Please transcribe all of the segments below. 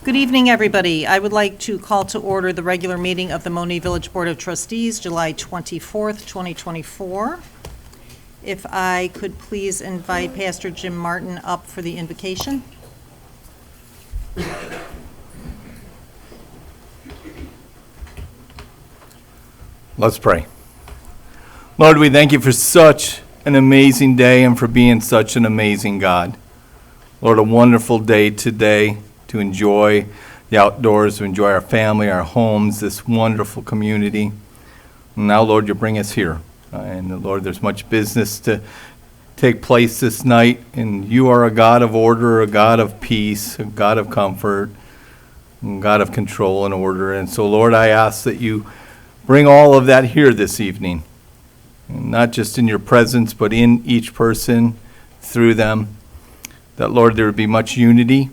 Good evening, everybody. I would like to call to order the regular meeting of the Monee Village Board of Trustees, July 24th, 2024. If I could please invite Pastor Jim Martin up for the invocation. Let's pray. Lord, we thank you for such an amazing day and for being such an amazing God. Lord, a wonderful day today to enjoy the outdoors, to enjoy our family, our homes, this wonderful community. And now, Lord, you bring us here. And Lord, there's much business to take place this night, and you are a God of order, a God of peace, a God of comfort, a God of control and order. And so, Lord, I ask that you bring all of that here this evening, and not just in your presence, but in each person, through them, that, Lord, there would be much unity,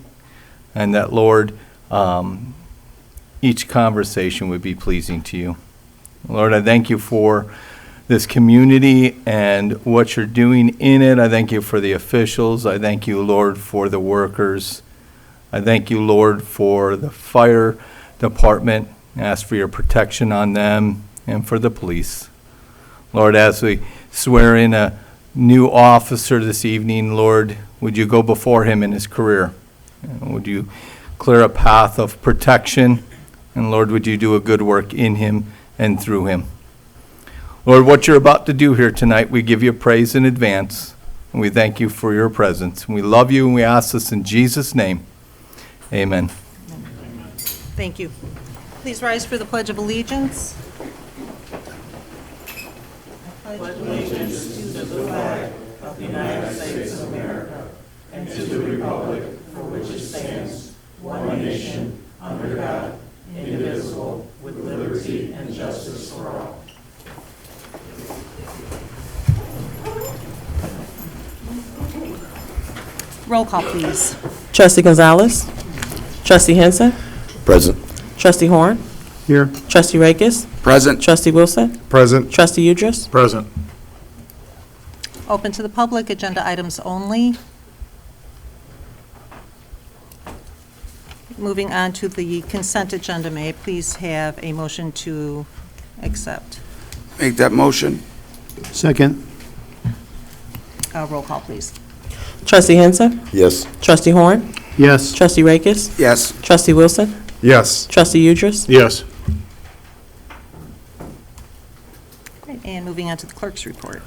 and that, Lord, each conversation would be pleasing to you. Lord, I thank you for this community and what you're doing in it. I thank you for the officials. I thank you, Lord, for the workers. I thank you, Lord, for the fire department. I ask for your protection on them and for the police. Lord, as we swear in a new officer this evening, Lord, would you go before him in his career? And would you clear a path of protection? And Lord, would you do a good work in him and through him? Lord, what you're about to do here tonight, we give you praise in advance. And we thank you for your presence. And we love you, and we ask this in Jesus' name. Amen. Thank you. Please rise for the Pledge of Allegiance. I pledge allegiance to the flag of the United States of America and to the republic for which it stands, one nation, under God, indivisible, with liberty and justice for all. Roll call, please. Trustee Gonzalez. Trustee Henson. Present. Trustee Horn. Here. Trustee Rakes. Present. Trustee Wilson. Present. Trustee Udris. Present. Open to the public, agenda items only. Moving on to the consent agenda, may I please have a motion to accept? Make that motion. Second. Roll call, please. Trustee Henson. Yes. Trustee Horn. Yes. Trustee Rakes. Yes. Trustee Wilson. Yes. Trustee Udris. Yes. And moving on to the clerk's report.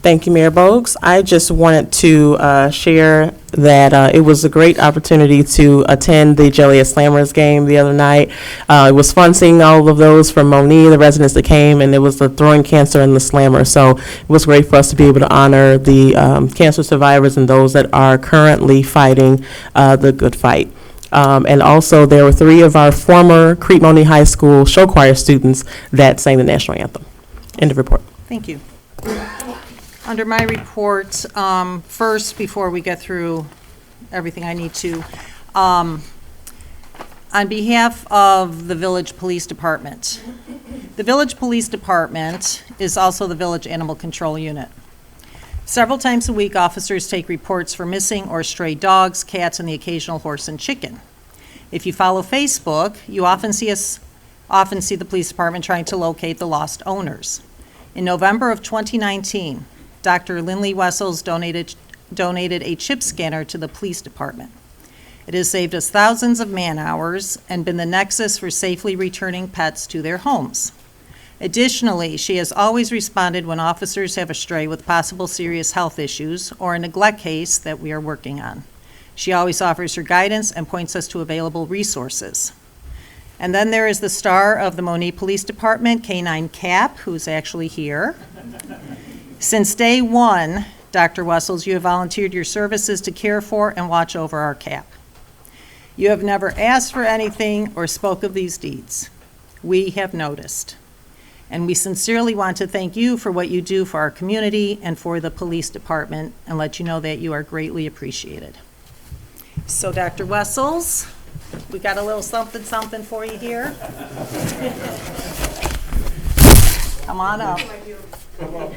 Thank you, Mayor Bogues. I just wanted to share that it was a great opportunity to attend the Joliet Slammers game the other night. It was fun seeing all of those from Monee, the residents that came, and it was the throwing cancer and the slammer. So it was great for us to be able to honor the cancer survivors and those that are currently fighting the good fight. And also there were 3 of our former Crete Monee High School show choir students that sang the national anthem. End of report. Thank you. Under my report, first, before we get through everything I need to, on behalf of the Village Police Department, the Village Police Department is also the Village Animal Control Unit. Several times a week, officers take reports for missing or stray dogs, cats, and the occasional horse and chicken. If you follow Facebook, you often see the police department trying to locate the lost owners. In November of 2019, Dr. Lindley Wessels donated a chip scanner to the police department. It has saved us thousands of man-hours and been the nexus for safely returning pets to their homes. Additionally, she has always responded when officers have a stray with possible serious health issues or a neglect case that we are working on. She always offers her guidance and points us to available resources. And then there is the star of the Monee Police Department, K-9 Cap, who's actually here. Since day one, Dr. Wessels, you have volunteered your services to care for and watch over our Cap. You have never asked for anything or spoke of these deeds. We have noticed. And we sincerely want to thank you for what you do for our community and for the police department and let you know that you are greatly appreciated. So, Dr. Wessels, we got a little something for you here. Come on up. Come on,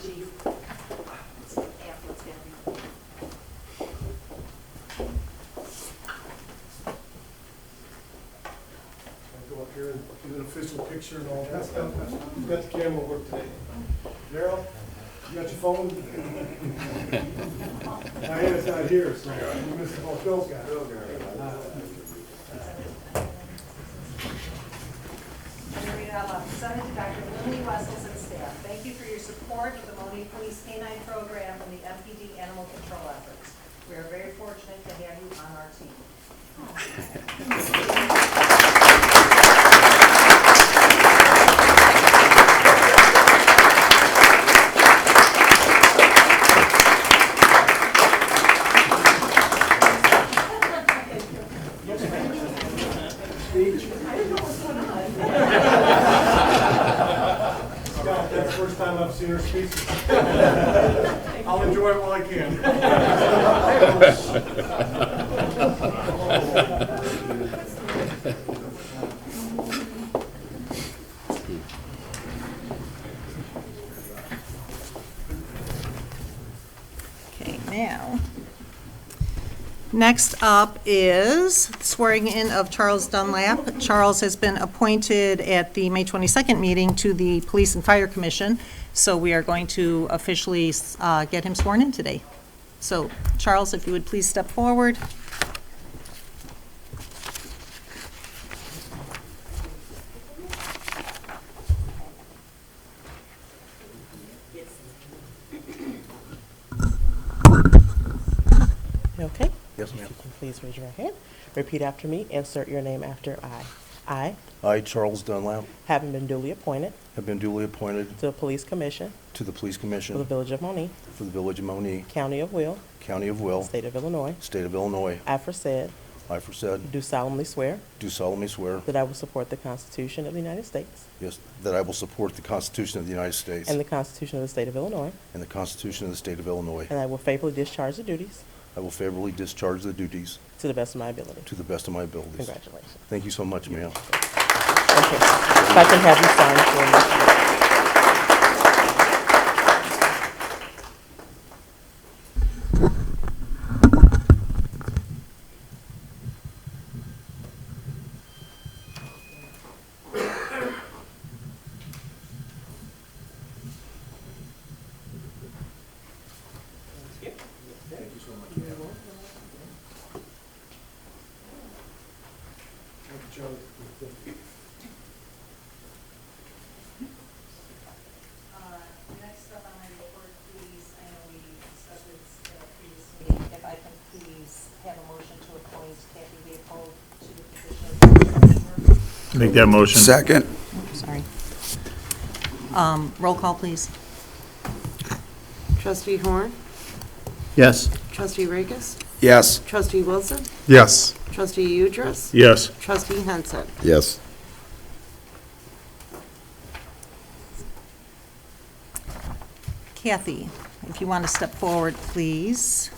Chief. official picture and all that stuff. We've got the camera work today. Daryl, you got your phone? Diana's not here, so you missed the whole Phil's got it. Sent to Dr. Lily Wessels and staff. Thank you for your support of the Monee Police Canine Program and the MPD animal control efforts. We are very fortunate to have you on our team. That's the first time I've seen her speak. I'll enjoy it while I can. Okay, now, next up is swearing in of Charles Dunlap. Charles has been appointed at the May 22nd meeting to the Police and Fire Commission, so we are going to officially get him sworn in today. So, Charles, if you would please step forward. You okay? Yes, ma'am. If you can please raise your right hand. Repeat after me. Insert your name after I. I, Charles Dunlap, Having been duly appointed have been duly appointed to the Police Commission to the Police for the Commission Village of Monee, for the Village of Monee, County of Will, County of Will, State of Illinois. State of Illinois. Aforesaid, Aforesaid, do solemnly swear do solemnly swear, that I will support the Constitution of the United States yes, that I will support the Constitution of the United States and the Constitution of the State of Illinois, and the Constitution of the State of Illinois. and I will faithfully discharge the duties I will favorably discharge the duties to the best of my ability. to the best of my abilities. Congratulations. Thank you so much, ma'am. Okay. If I can have you sign for me. Thank you, Charlie. Next up on my report, please, I know we discussed this at a previous meeting, if I can please have a motion to appoint Kathy Leopold to the position of treasurer. Make that motion. Second. Sorry. Roll call, please. Trustee Horn, Yes. Trustee Rakes, Yes. Trustee Wilson, Yes. Trustee Udress, Yes. Trustee Henson. Yes. Kathy, if you want to step forward, please.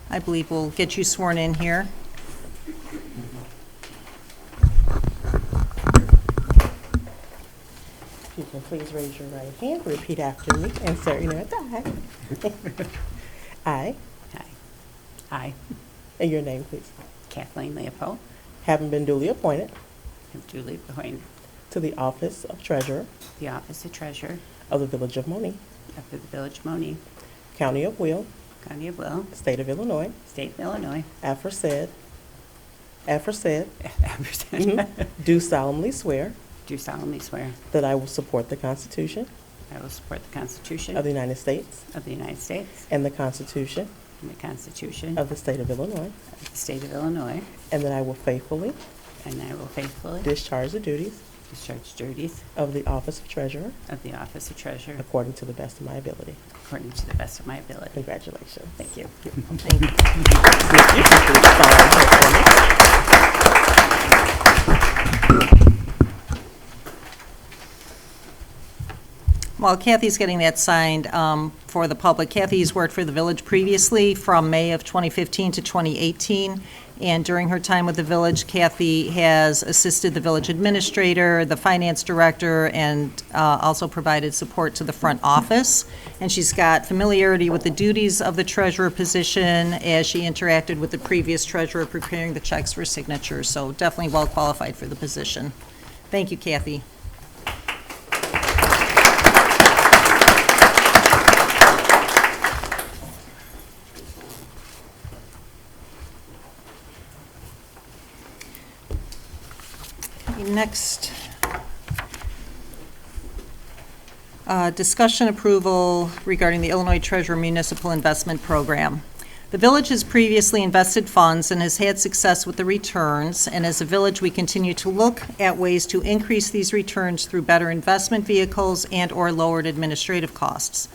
I believe we'll get you sworn in here. If you can please raise your right hand, repeat after me, insert your name at the I. Hi. I, And your name, please. Kathleen Leopold, Having been duly appointed have duly appointed to the office of Treasurer the office of treasurer of the Village of Monee, of the Village of Monee, County of Will, County of Will, State of Illinois, State of Illinois, aforesaid, Mhm. do solemnly swear do solemnly swear that I will support the Constitution I will support the Constitution of the United States of the United States and the Constitution and the Constitution of the State of Illinois, of the State of Illinois, and that I will faithfully and I will faithfully discharge the duties discharge duties of the office of Treasurer of the office of treasurer according to the best of my ability. according to the best of my ability. Congratulations. Thank you. Thank you. You can please sign here for me. While Kathy's getting that signed for the public, Kathy's worked for the village previously from May of 2015 to 2018, and during her time with the village, Kathy has assisted the village administrator, the finance director, and also provided support to the front office. And she's got familiarity with the duties of the treasurer position as she interacted with the previous treasurer preparing the checks for signature, so definitely well qualified for the position. Thank you, Kathy. Next, discussion approval regarding the Illinois Treasurer Municipal Investment Program. The village has previously invested funds and has had success with the returns, and as a village, we continue to look at ways to increase these returns through better investment vehicles and/or lowered administrative costs.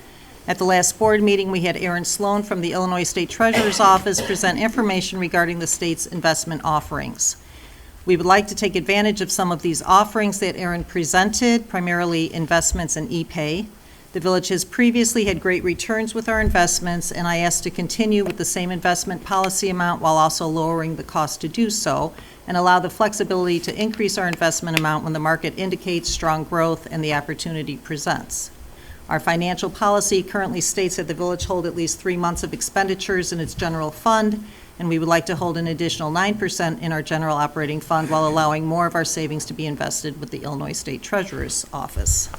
At the last board meeting, we had Aaron Sloan from the Illinois State Treasurer's Office present information regarding the state's investment offerings. We would like to take advantage of some of these offerings that Aaron presented, primarily investments in e-pay. The village has previously had great returns with our investments, and I asked to continue with the same investment policy amount while also lowering the cost to do so, and allow the flexibility to increase our investment amount when the market indicates strong growth and the opportunity presents. Our financial policy currently states that the village hold at least 3 months of expenditures in its general fund, and we would like to hold an additional 9% in our general operating fund while allowing more of our savings to be invested with the Illinois State Treasurer's Office.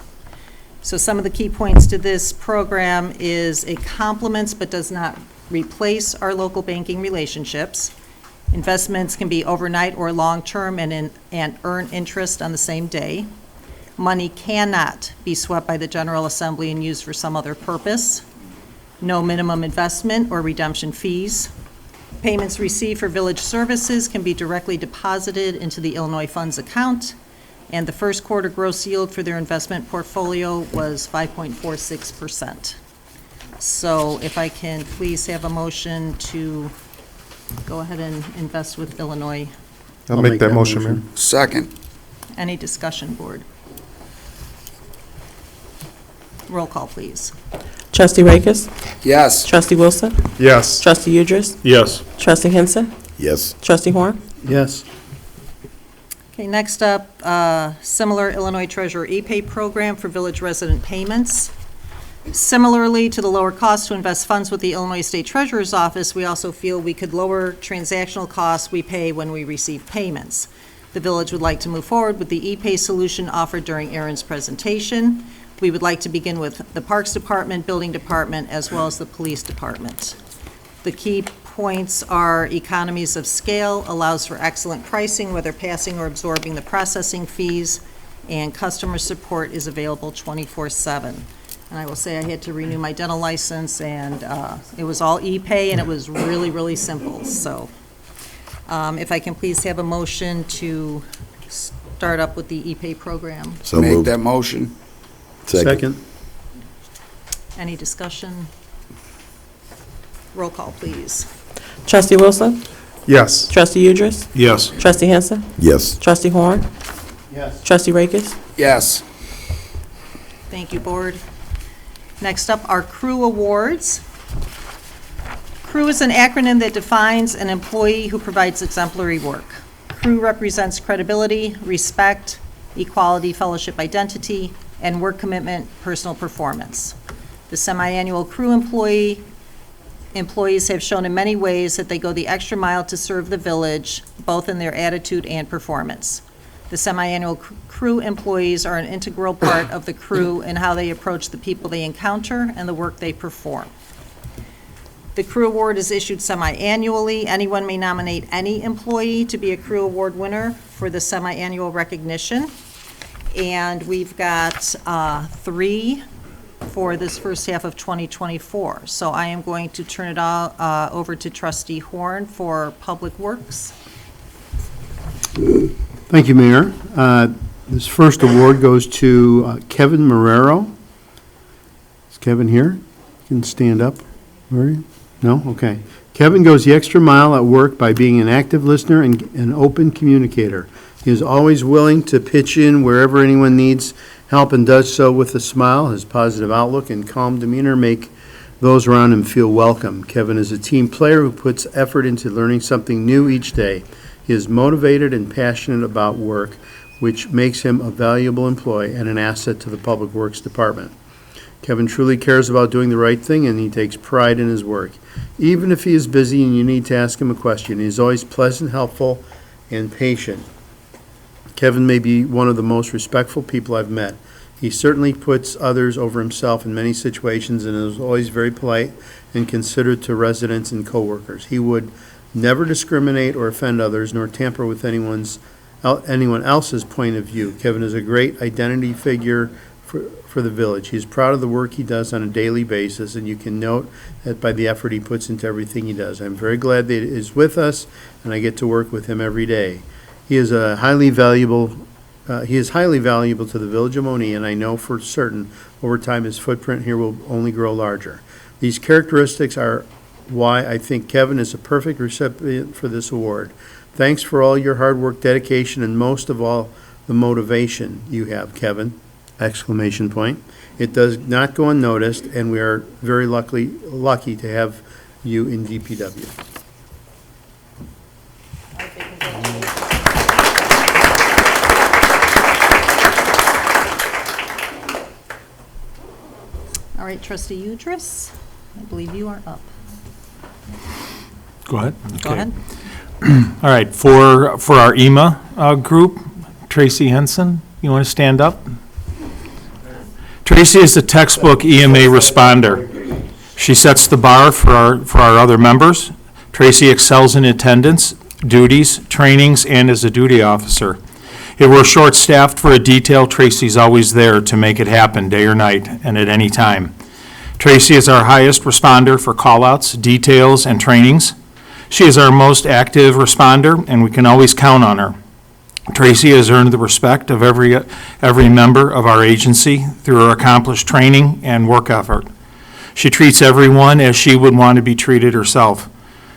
So some of the key points to this program is it complements but does not replace our local banking relationships. Investments can be overnight or long-term and earn interest on the same day. Money cannot be swept by the General Assembly and used for some other purpose. No minimum investment or redemption fees. Payments received for village services can be directly deposited into the Illinois Funds account, and the first quarter gross yield for their investment portfolio was 5.46%. So if I can please have a motion to go ahead and invest with Illinois. I'll make that motion, Mayor. Second. Any discussion, board? Roll call, please. Trustee Rakes, Yes. Trustee Wilson, Yes. Trustee Udris, Yes. Trustee Henson, Yes. Trustee Horn. Yes. Okay, next up, similar Illinois Treasurer e-pay program for village resident payments. Similarly to the lower cost to invest funds with the Illinois State Treasurer's Office, we also feel we could lower transactional costs we pay when we receive payments. The village would like to move forward with the e-pay solution offered during Aaron's presentation. We would like to begin with the Parks Department, Building Department, as well as the Police Department. The key points are economies of scale, allows for excellent pricing, whether passing or absorbing the processing fees, and customer support is available 24/7. And I will say I had to renew my dental license, and it was all e-pay, and it was really, really simple. So if I can please have a motion to start up with the e-pay program. So make that motion. Second. Any discussion? Roll call, please. Trustee Wilson, Yes. Trustee Udris, Yes. Trustee Henson, Yes. Trustee Horn, Yes. Trustee Rakes. Yes. Thank you, Board. Next up are CREW awards. CREW is an acronym that defines an employee who provides exemplary work. CREW represents credibility, respect, equality, fellowship identity, and work commitment, personal performance. The semi-annual CREW employees have shown in many ways that they go the extra mile to serve the village, both in their attitude and performance. The semi-annual CREW employees are an integral part of the CREW in how they approach the people they encounter and the work they perform. The CREW Award is issued semi-annually. Anyone may nominate any employee to be a CREW Award winner for the semi-annual recognition. And we've got 3 for this first half of 2024. So I am going to turn it all over to Trustee Horn for Public Works. Thank you, Mayor. This first award goes to Kevin Marrero. Is Kevin here? You can stand up. Where are you? No? Okay. Kevin goes the extra mile at work by being an active listener and an open communicator. He is always willing to pitch in wherever anyone needs help and does so with a smile. His positive outlook and calm demeanor make those around him feel welcome. Kevin is a team player who puts effort into learning something new each day. He is motivated and passionate about work, which makes him a valuable employee and an asset to the Public Works Department. Kevin truly cares about doing the right thing, and he takes pride in his work. Even if he is busy and you need to ask him a question, he is always pleasant, helpful, and patient. Kevin may be one of the most respectful people I've met. He certainly puts others over himself in many situations and is always very polite and considerate to residents and coworkers. He would never discriminate or offend others, nor tamper with anyone else's point of view. Kevin is a great identity figure for the village. He's proud of the work he does on a daily basis, and you can note that by the effort he puts into everything he does. I'm very glad that he is with us, and I get to work with him every day. He is highly valuable to the village of Monee, and I know for certain over time his footprint here will only grow larger. These characteristics are why I think Kevin is a perfect recipient for this award. Thanks for all your hard work, dedication, and most of all, the motivation you have, Kevin! Exclamation point. It does not go unnoticed, and we are very lucky to have you in DPW. All right, Trustee Udris, I believe you are up. Go ahead. Go ahead. All right, for our EMA group, Tracy Henson, you want to stand up? Tracy is a textbook EMA responder. She sets the bar for our other members. Tracy excels in attendance, duties, trainings, and as a duty officer. If we're short-staffed for a detail, Tracy's always there to make it happen day or night and at any time. Tracy is our highest responder for call-outs, details, and trainings. She is our most active responder, and we can always count on her. Tracy has earned the respect of every member of our agency through her accomplished training and work effort. She treats everyone as she would want to be treated herself.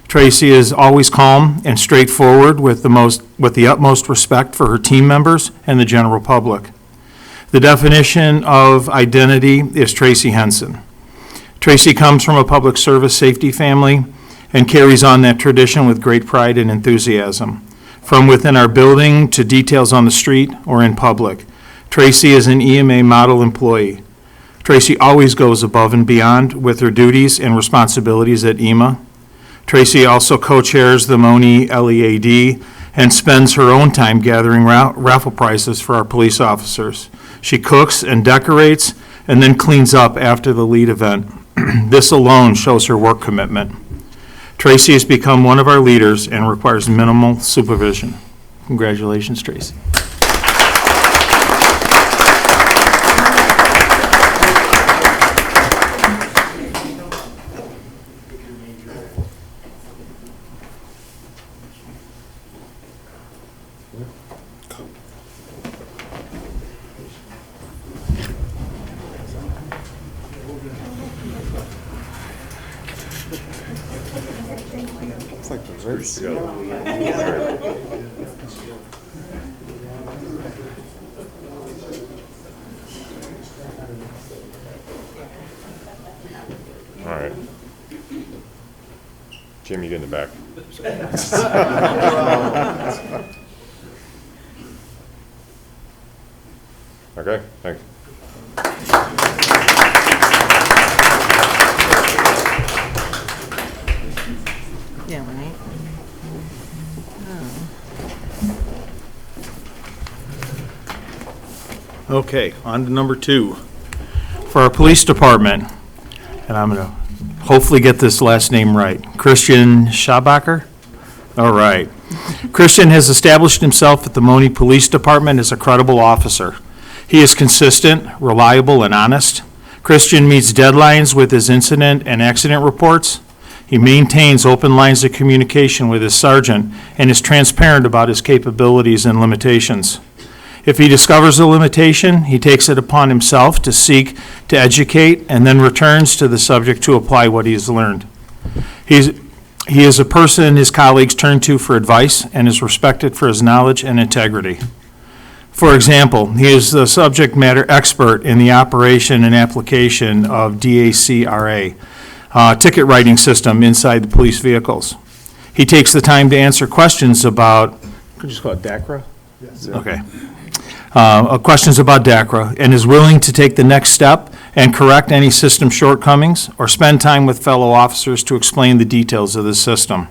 Tracy is always calm and straightforward with the utmost respect for her team members and the general public. The definition of identity is Tracy Henson. Tracy comes from a public service safety family and carries on that tradition with great pride and enthusiasm. From within our building to details on the street or in public, Tracy is an EMA model employee. Tracy always goes above and beyond with her duties and responsibilities at EMA. Tracy also co-chairs the Monee LEAD and spends her own time gathering raffle prizes for our police officers. She cooks and decorates and then cleans up after the lead event. This alone shows her work commitment. Tracy has become one of our leaders and requires minimal supervision. Congratulations, Tracy. All right. Jimmy, get in the back. Okay, thanks. Yeah, right. Okay, on to number 2. For our police department, and I'm going to hopefully get this last name right, Christian Schabacher? All right. Christian has established himself at the Monee Police Department as a credible officer. He is consistent, reliable, and honest. Christian meets deadlines with his incident and accident reports. He maintains open lines of communication with his sergeant and is transparent about his capabilities and limitations. If he discovers a limitation, he takes it upon himself to seek to educate and then returns to the subject to apply what he has learned. He is a person his colleagues turn to for advice and is respected for his knowledge and integrity. For example, he is the subject matter expert in the operation and application of DACRA, ticket writing system inside the police vehicles. He takes the time to answer questions about, could you just call it DACRA? Yes. Okay. Questions about DACRA and is willing to take the next step and correct any system shortcomings or spend time with fellow officers to explain the details of the system.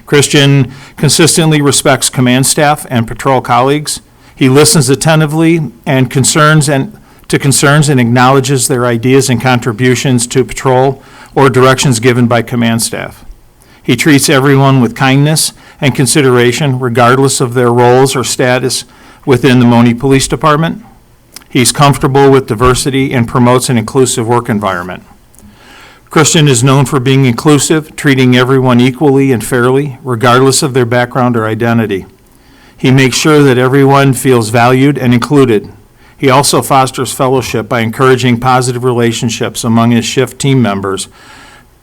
Christian consistently respects command staff and patrol colleagues. He He listens attentively to concerns and acknowledges their ideas and contributions to patrol or directions given by command staff. He treats everyone with kindness and consideration, regardless of their roles or status within the Monee Police Department. He's comfortable with diversity and promotes an inclusive work environment. Christian is known for being inclusive, treating everyone equally and fairly, regardless of their background or identity. He makes sure that everyone feels valued and included. He also fosters fellowship by encouraging positive relationships among his shift team members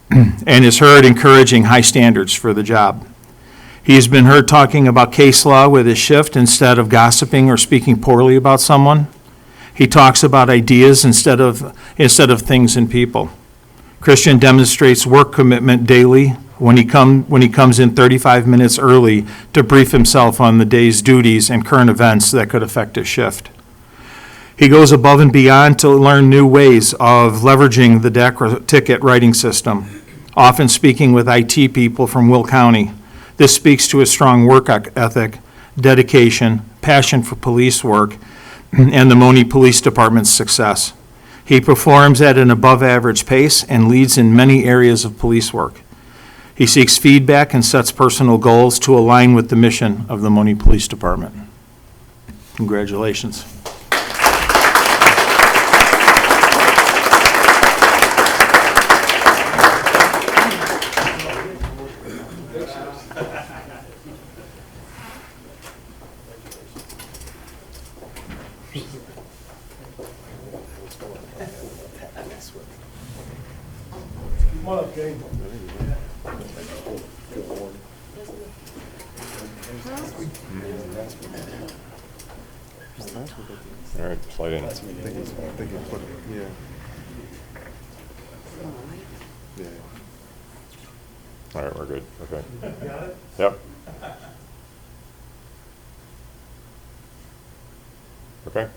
and is heard encouraging high standards for the job. He has been heard talking about case law with his shift instead of gossiping or speaking poorly about someone. He talks about ideas instead of things and people. Christian demonstrates work commitment daily when he comes in 35 minutes early to brief himself on the day's duties and current events that could affect his shift. He goes above and beyond to learn new ways of leveraging the DACRA ticket writing system, often speaking with IT people from Will County. This speaks to his strong work ethic, dedication, passion for police work, and the Monee Police Department's success. He performs at an above-average pace and leads in many areas of police work. He seeks feedback and sets personal goals to align with the mission of the Monee Police Department. Congratulations. Come on up, Jane. All right, slide in. All right, we're good. Okay. Got it? Yep. Okay.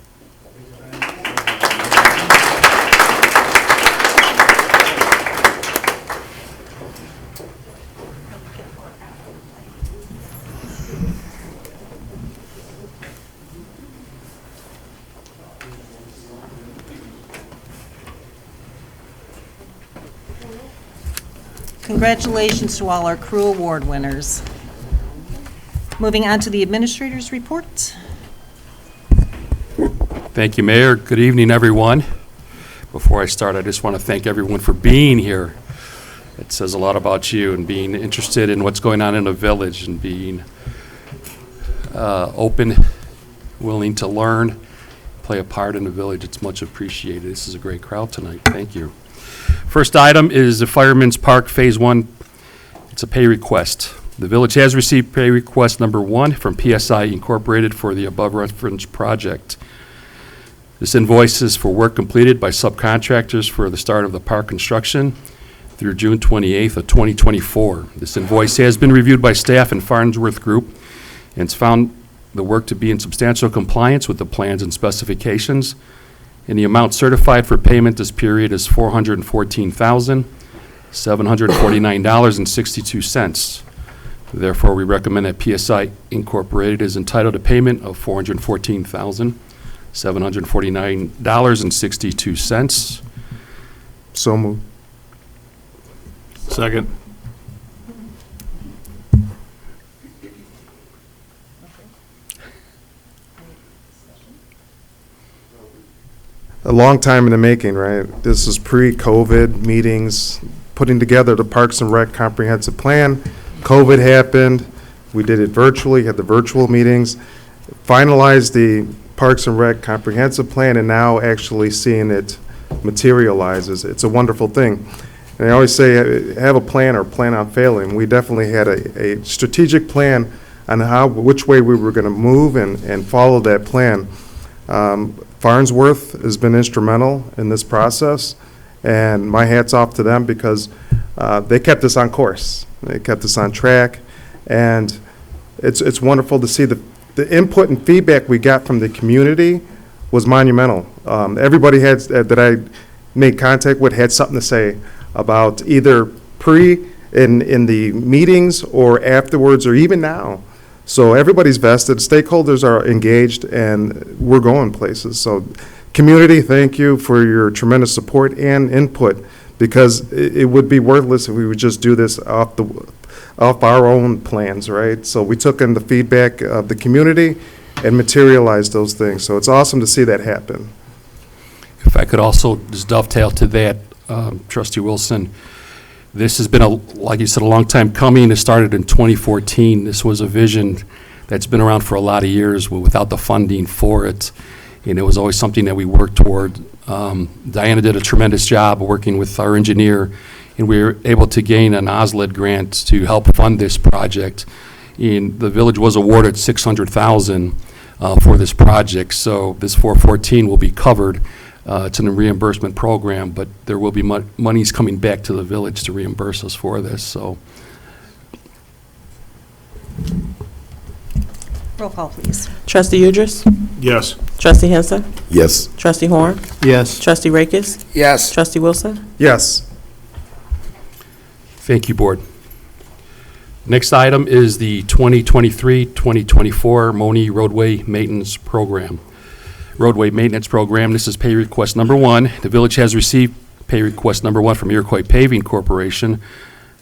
Congratulations to all our crew award winners. Moving on to the administrator's report. Thank you, Mayor. Good evening, everyone. Before I start, I just want to thank everyone for being here. It says a lot about you and being interested in what's going on in the village and being open, willing to learn, play a part in the village. It's much appreciated. This is a great crowd tonight. Thank you. First item is the Fireman's Park Phase 1. It's a pay request. The village has received pay request number 1 from PSI Incorporated for the above referenced project. This invoice is for work completed by subcontractors for the start of the park construction through June 28th of 2024. This invoice has been reviewed by staff and Farnsworth Group, and it's found the work to be in substantial compliance with the plans and specifications. And the amount certified for payment this period is $414,749.62. Therefore, we recommend that PSI Incorporated is entitled to payment of $414,749.62. So moved. Second. A long time in the making, right? This is pre-COVID meetings, putting together the Parks and Rec comprehensive plan. COVID happened. We did it virtually, had the virtual meetings, finalized the Parks and Rec comprehensive plan, and now actually seeing it materializes. It's a wonderful thing. And I always say, have a plan or plan on failing. We definitely had a strategic plan on which way we were going to move and follow that plan. Farnsworth has been instrumental in this process, and my hat's off to them because they kept us on course. They kept us on track, and it's wonderful to see the input and feedback we got from the community was monumental. Everybody that I made contact with had something to say about either in the meetings or afterwards or even now. So everybody's vested, stakeholders are engaged, and we're going places. So community, thank you for your tremendous support and input, because it would be worthless if we would just do this off our own plans, right? So we took in the feedback of the community and materialized those things. So it's awesome to see that happen. If I could also just dovetail to that, Trustee Wilson, this has been, like you said, a long time coming. It started in 2014. This was a vision that's been around for a lot of years without the funding for it, and it was always something that we worked toward. Diana did a tremendous job working with our engineer, and we were able to gain an OSLID grant to help fund this project. And the village was awarded $600,000 for this project, so this 414 will be covered. It's in a reimbursement program, but there will be monies coming back to the village to reimburse us for this, so. Roll call, please. Trustee Udris? Yes. Trustee Henson? Yes. Trustee Horn? Yes. Trustee Rakis? Yes. Trustee Wilson? Yes. Thank you, Board. Next item is the 2023-2024 Monee Roadway Maintenance Program. Roadway Maintenance Program, this is pay request number 1. The village has received pay request number 1 from Iroquois Paving Corporation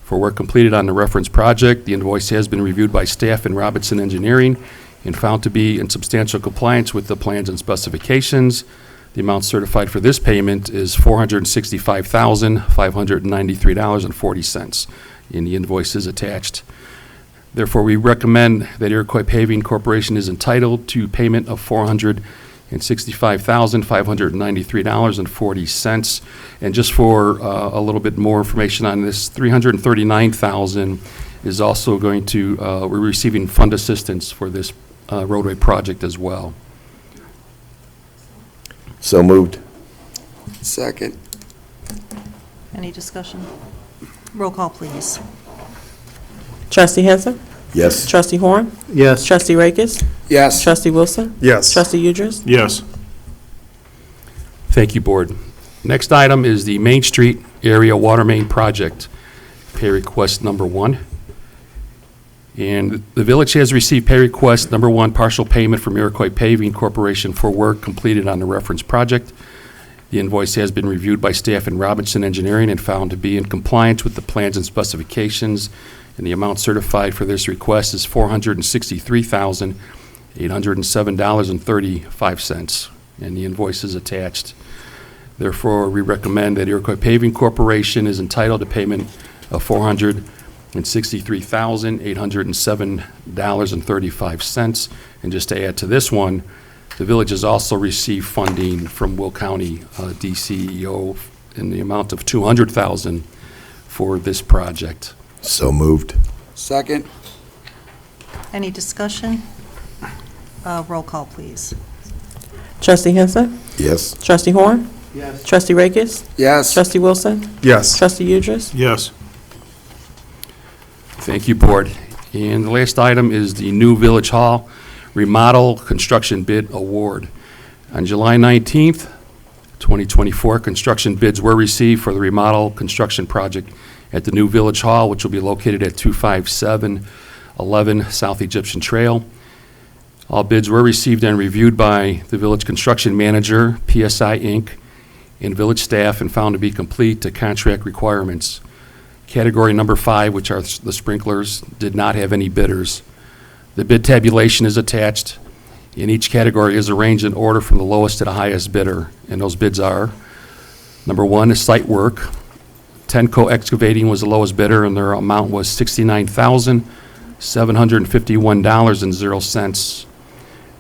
for work completed on the reference project. The invoice has been reviewed by staff in Robinson Engineering and found to be in substantial compliance with the plans and specifications. The amount certified for this payment is $465,593.40, and the invoice is attached. Therefore, we recommend that Iroquois Paving Corporation is entitled to payment of $465,593.40. And just for a little bit more information on this, $339,000 is also going to, we're receiving fund assistance for this roadway project as well. So moved. Second. Any discussion? Roll call, please. Trustee Henson? Yes. Trustee Horn? Yes. Trustee Rakis? Yes. Trustee Wilson? Yes. Trustee Udris? Yes. Thank you, Board. Next item is the Main Street Area Water Main Project, pay request number 1. And the village has received pay request number 1, partial payment from Iroquois Paving Corporation for work completed on the reference project. The invoice has been reviewed by staff in Robinson Engineering and found to be in compliance with the plans and specifications, and the amount certified for this request is $463,807.35, and the invoice is attached. Therefore, we recommend that Iroquois Paving Corporation is entitled to payment of $463,807.35. And just to add to this one, the village has also received funding from Will County DCEO in the amount of $200,000 for this project. So moved. Second. Any discussion? Roll call, please. Trustee Henson? Yes. Trustee Horn? Yes. Trustee Rakis? Yes. Trustee Wilson? Yes. Trustee Udris? Yes. Thank you, Board. And the last item is the new Village Hall Remodel Construction Bid Award. On July 19th, 2024, construction bids were received for the remodel construction project at the new Village Hall, which will be located at 25711 South Egyptian Trail. All bids were received and reviewed by the village construction manager, PSI Inc., and village staff, and found to be complete to contract requirements. Category number 5, which are the sprinklers, did not have any bidders. The bid tabulation is attached, and each category is arranged in order from the lowest to the highest bidder, and those bids are: number 1 is site work. Tenco Excavating was the lowest bidder, and their amount was $69,751.00.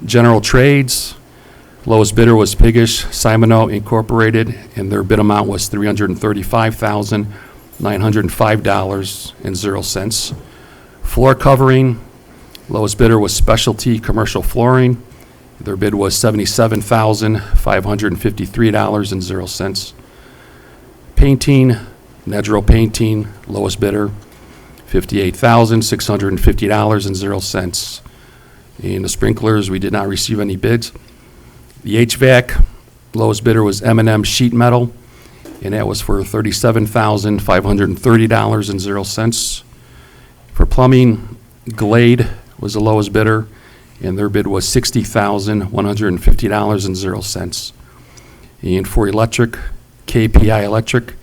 General trades, lowest bidder was Pigish Simoneau Incorporated, and their bid amount was $335,905.00. Floor covering, lowest bidder was Specialty Commercial Flooring. Their bid was $77,553.00. Painting, Nedro Painting, lowest bidder, $58,650.00. And the sprinklers, we did not receive any bids. The HVAC, lowest bidder was M&M Sheet Metal, and that was for $37,530.00. For plumbing, Glade was the lowest bidder, and their bid was $60,150.00. And for electric, KPI Electric,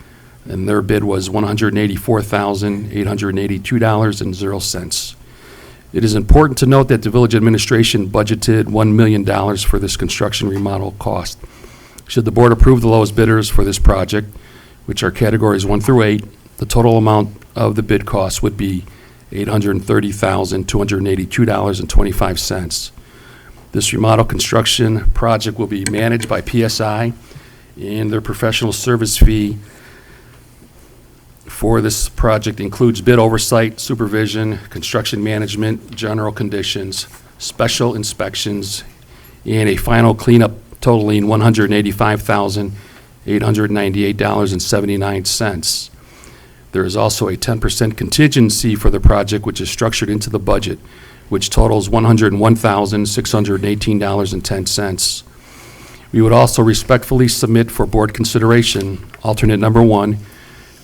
and their bid was $184,882.00. It is important to note that the village administration budgeted $1 million for this construction remodel cost. Should the board approve the lowest bidders for this project, which are categories 1 through 8, the total amount of the bid cost would be $830,282.25. This remodel construction project will be managed by PSI, and their professional service fee for this project includes bid oversight, supervision, construction management, general conditions, special inspections, and a final cleanup totaling $185,898.79. There is also a 10% contingency for the project, which is structured into the budget, which totals $101,618.10. We would also respectfully submit for board consideration alternate number 1,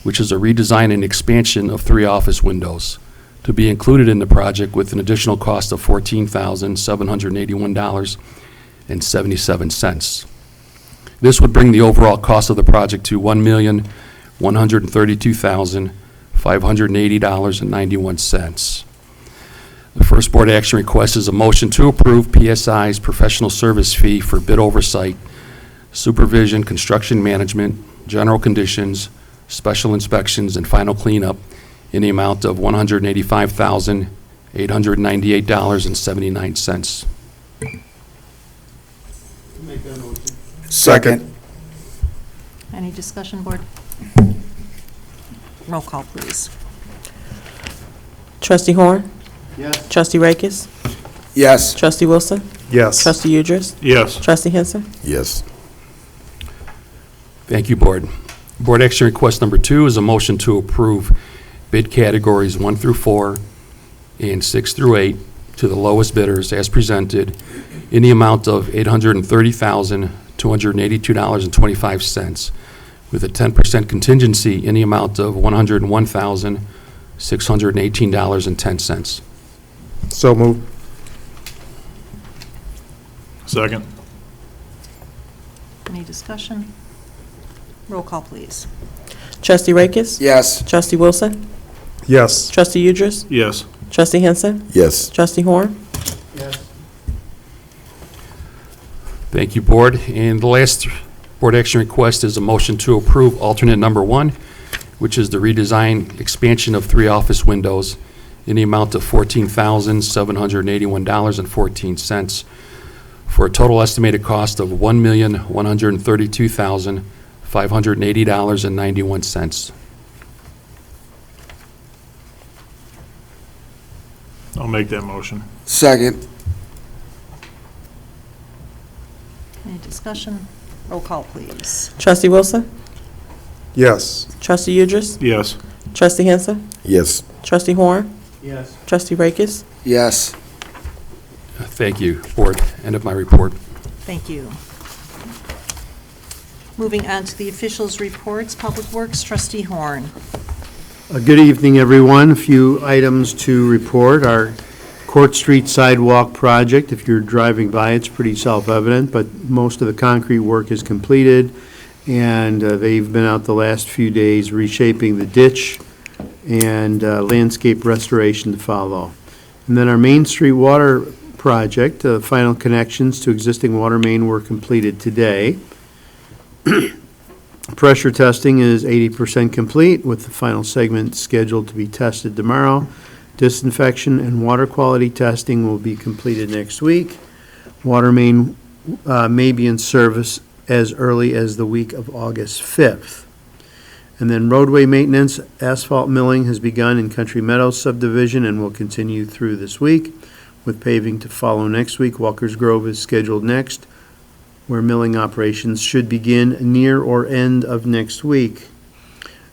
which is a redesign and expansion of 3 office windows, to be included in the project with an additional cost of $14,781.77. This would bring the overall cost of the project to $1,132,580.91. The first board action request is a motion to approve PSI's professional service fee for bid oversight, supervision, construction management, general conditions, special inspections, and final cleanup in the amount of $185,898.79. Second. Any discussion, board? Roll call, please. Trustee Horn? Yes. Trustee Rakis? Yes. Trustee Wilson? Yes. Trustee Udris? Yes. Trustee Henson? Yes. Thank you, board. Board action request number 2 is a motion to approve bid categories 1 through 4 and 6 through 8 to the lowest bidders as presented in the amount of $830,282.25, with a 10% contingency in the amount of $101,618.10. So moved. Second. Any discussion? Roll call, please. Trustee Rakis? Yes. Trustee Wilson? Yes. Trustee Udris? Yes. Trustee Henson? Yes. Trustee Horn? Yes. Thank you, board. And the last board action request is a motion to approve alternate number 1, which is the redesign expansion of 3 office windows in the amount of $14,781.14 for a total estimated cost of $1,132,580.91. I'll make that motion. Second. Any discussion? Roll call, please. Trustee Wilson? Yes. Trustee Udris? Yes. Trustee Henson? Yes. Trustee Horn? Yes. Trustee Rakis? Yes. Thank you, board. End of my report. Thank you. Moving on to the officials' reports. Public Works, Trustee Horn. Good evening, everyone. A few items to report. Our Court Street sidewalk project, if you're driving by, it's pretty self-evident, but most of the concrete work is completed, and they've been out the last few days reshaping the ditch and landscape restoration to follow. And then our Main Street water project, final connections to existing water main were completed today. Pressure testing is 80% complete, with the final segment scheduled to be tested tomorrow. Disinfection and water quality testing will be completed next week. Water main may be in service as early as the week of August 5th. And then roadway maintenance, asphalt milling has begun in Country Meadows subdivision and will continue through this week, with paving to follow next week. Walker's Grove is scheduled next, where milling operations should begin near or end of next week.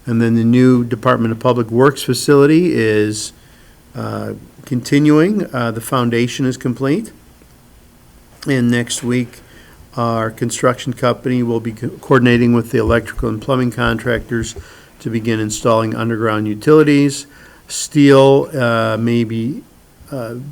And then the new Department of Public Works facility is continuing. The foundation is complete. And next week, our construction company will be coordinating with the electrical and plumbing contractors to begin installing underground utilities. Steel may be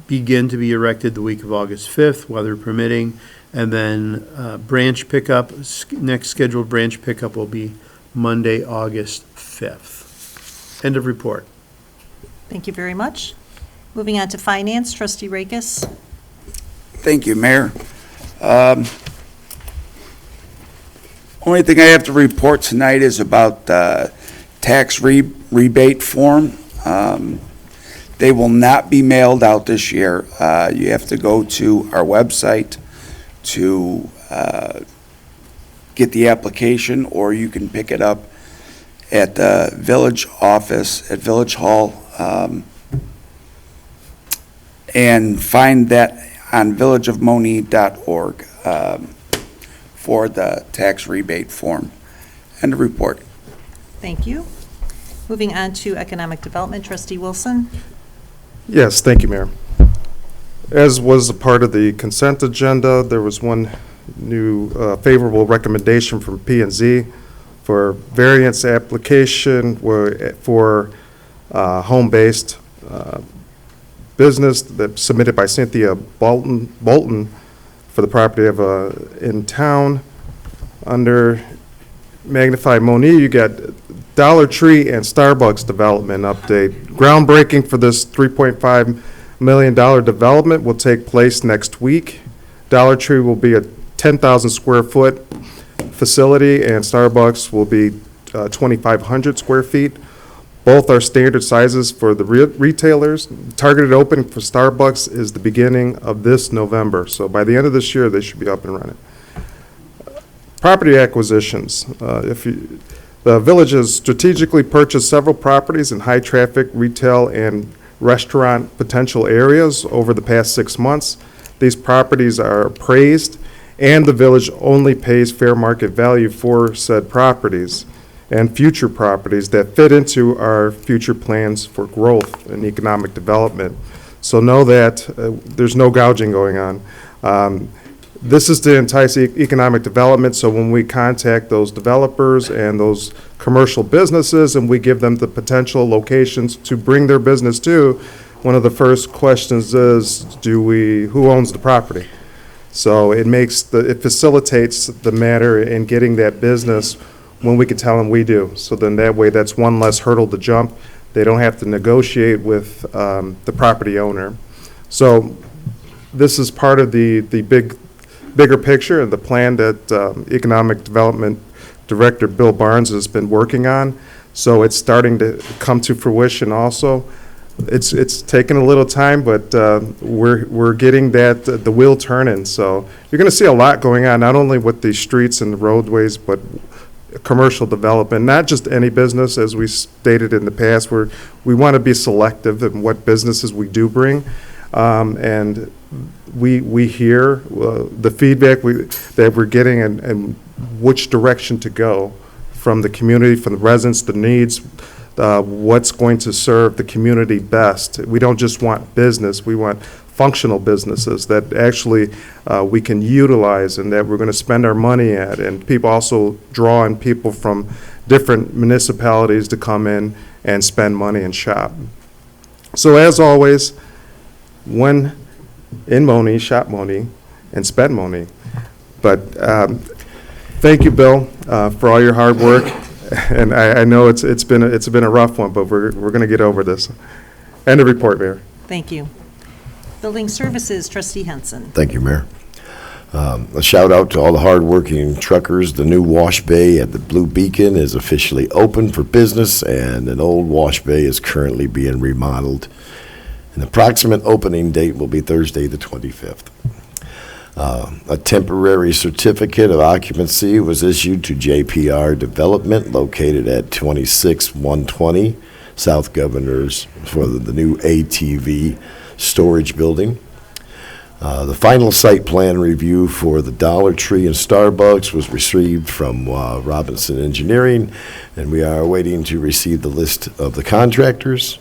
begin to be erected the week of August 5th, weather permitting. And then branch pickup, next scheduled branch pickup will be Monday, August 5th. End of report. Thank you very much. Moving on to finance, trustee Rakis. Thank you, Mayor. Only thing I have to report tonight is about the tax rebate form. They will not be mailed out this year. You have to go to our website to get the application, or you can pick it up at the village office at Village Hall, and find that on villageofmonee.org for the tax rebate form. End of report. Thank you. Moving on to economic development, trustee Wilson. Yes, thank you, Mayor. As was a part of the consent agenda, there was one new favorable recommendation from P&Z for variance application for home-based business that submitted by Cynthia Bolton for the property of in town. Under Magnify Monee, you got Dollar Tree and Starbucks development update. Groundbreaking for this $3.5 million development will take place next week. Dollar Tree will be a 10,000 square foot facility, and Starbucks will be 2,500 square feet. Both are standard sizes for the retailers. Targeted opening for Starbucks is the beginning of this November. So by the end of this year, they should be up and running. Property acquisitions. The village has strategically purchased several properties in high-traffic retail and restaurant potential areas over the past 6 months. These properties are appraised, and the village only pays fair market value for said properties and future properties that fit into our future plans for growth and economic development. So know that there's no gouging going on. This is to entice economic development, so when we contact those developers and those commercial businesses and we give them the potential locations to bring their business to, one of the first questions is, who owns the property? So it facilitates the matter in getting that business when we can tell them we do. So then that way, that's one less hurdle to jump. They don't have to negotiate with the property owner. So this is part of the bigger picture and the plan that Economic Development Director Bill Barnes has been working on. So it's starting to come to fruition also. It's taken a little time, but we're getting the wheel turning. So you're going to see a lot going on, not only with the streets and the roadways, but commercial development, not just any business, as we stated in the past, where we want to be selective in what businesses we do bring. And we hear the feedback that we're getting and which direction to go from the community, from the residents, the needs, what's going to serve the community best. We don't just want business, we want functional businesses that actually we can utilize and that we're going to spend our money at. And people also draw in people from different municipalities to come in and spend money and shop. So as always, when in Monee, shop Monee, and spend Monee. But thank you, Bill, for all your hard work. And I know it's been a rough one, but we're going to get over this. End of report, Mayor. Thank you. Building Services, trustee Henson. Thank you, Mayor. A shout out to all the hardworking truckers. The new wash bay at the Blue Beacon is officially open for business, and an old wash bay is currently being remodeled. An approximate opening date will be Thursday, the 25th. A temporary certificate of occupancy was issued to JPR Development located at 26120 South Governors for the new ATV storage building. The final site plan review for the Dollar Tree and Starbucks was received from Robinson Engineering, and we are waiting to receive the list of the contractors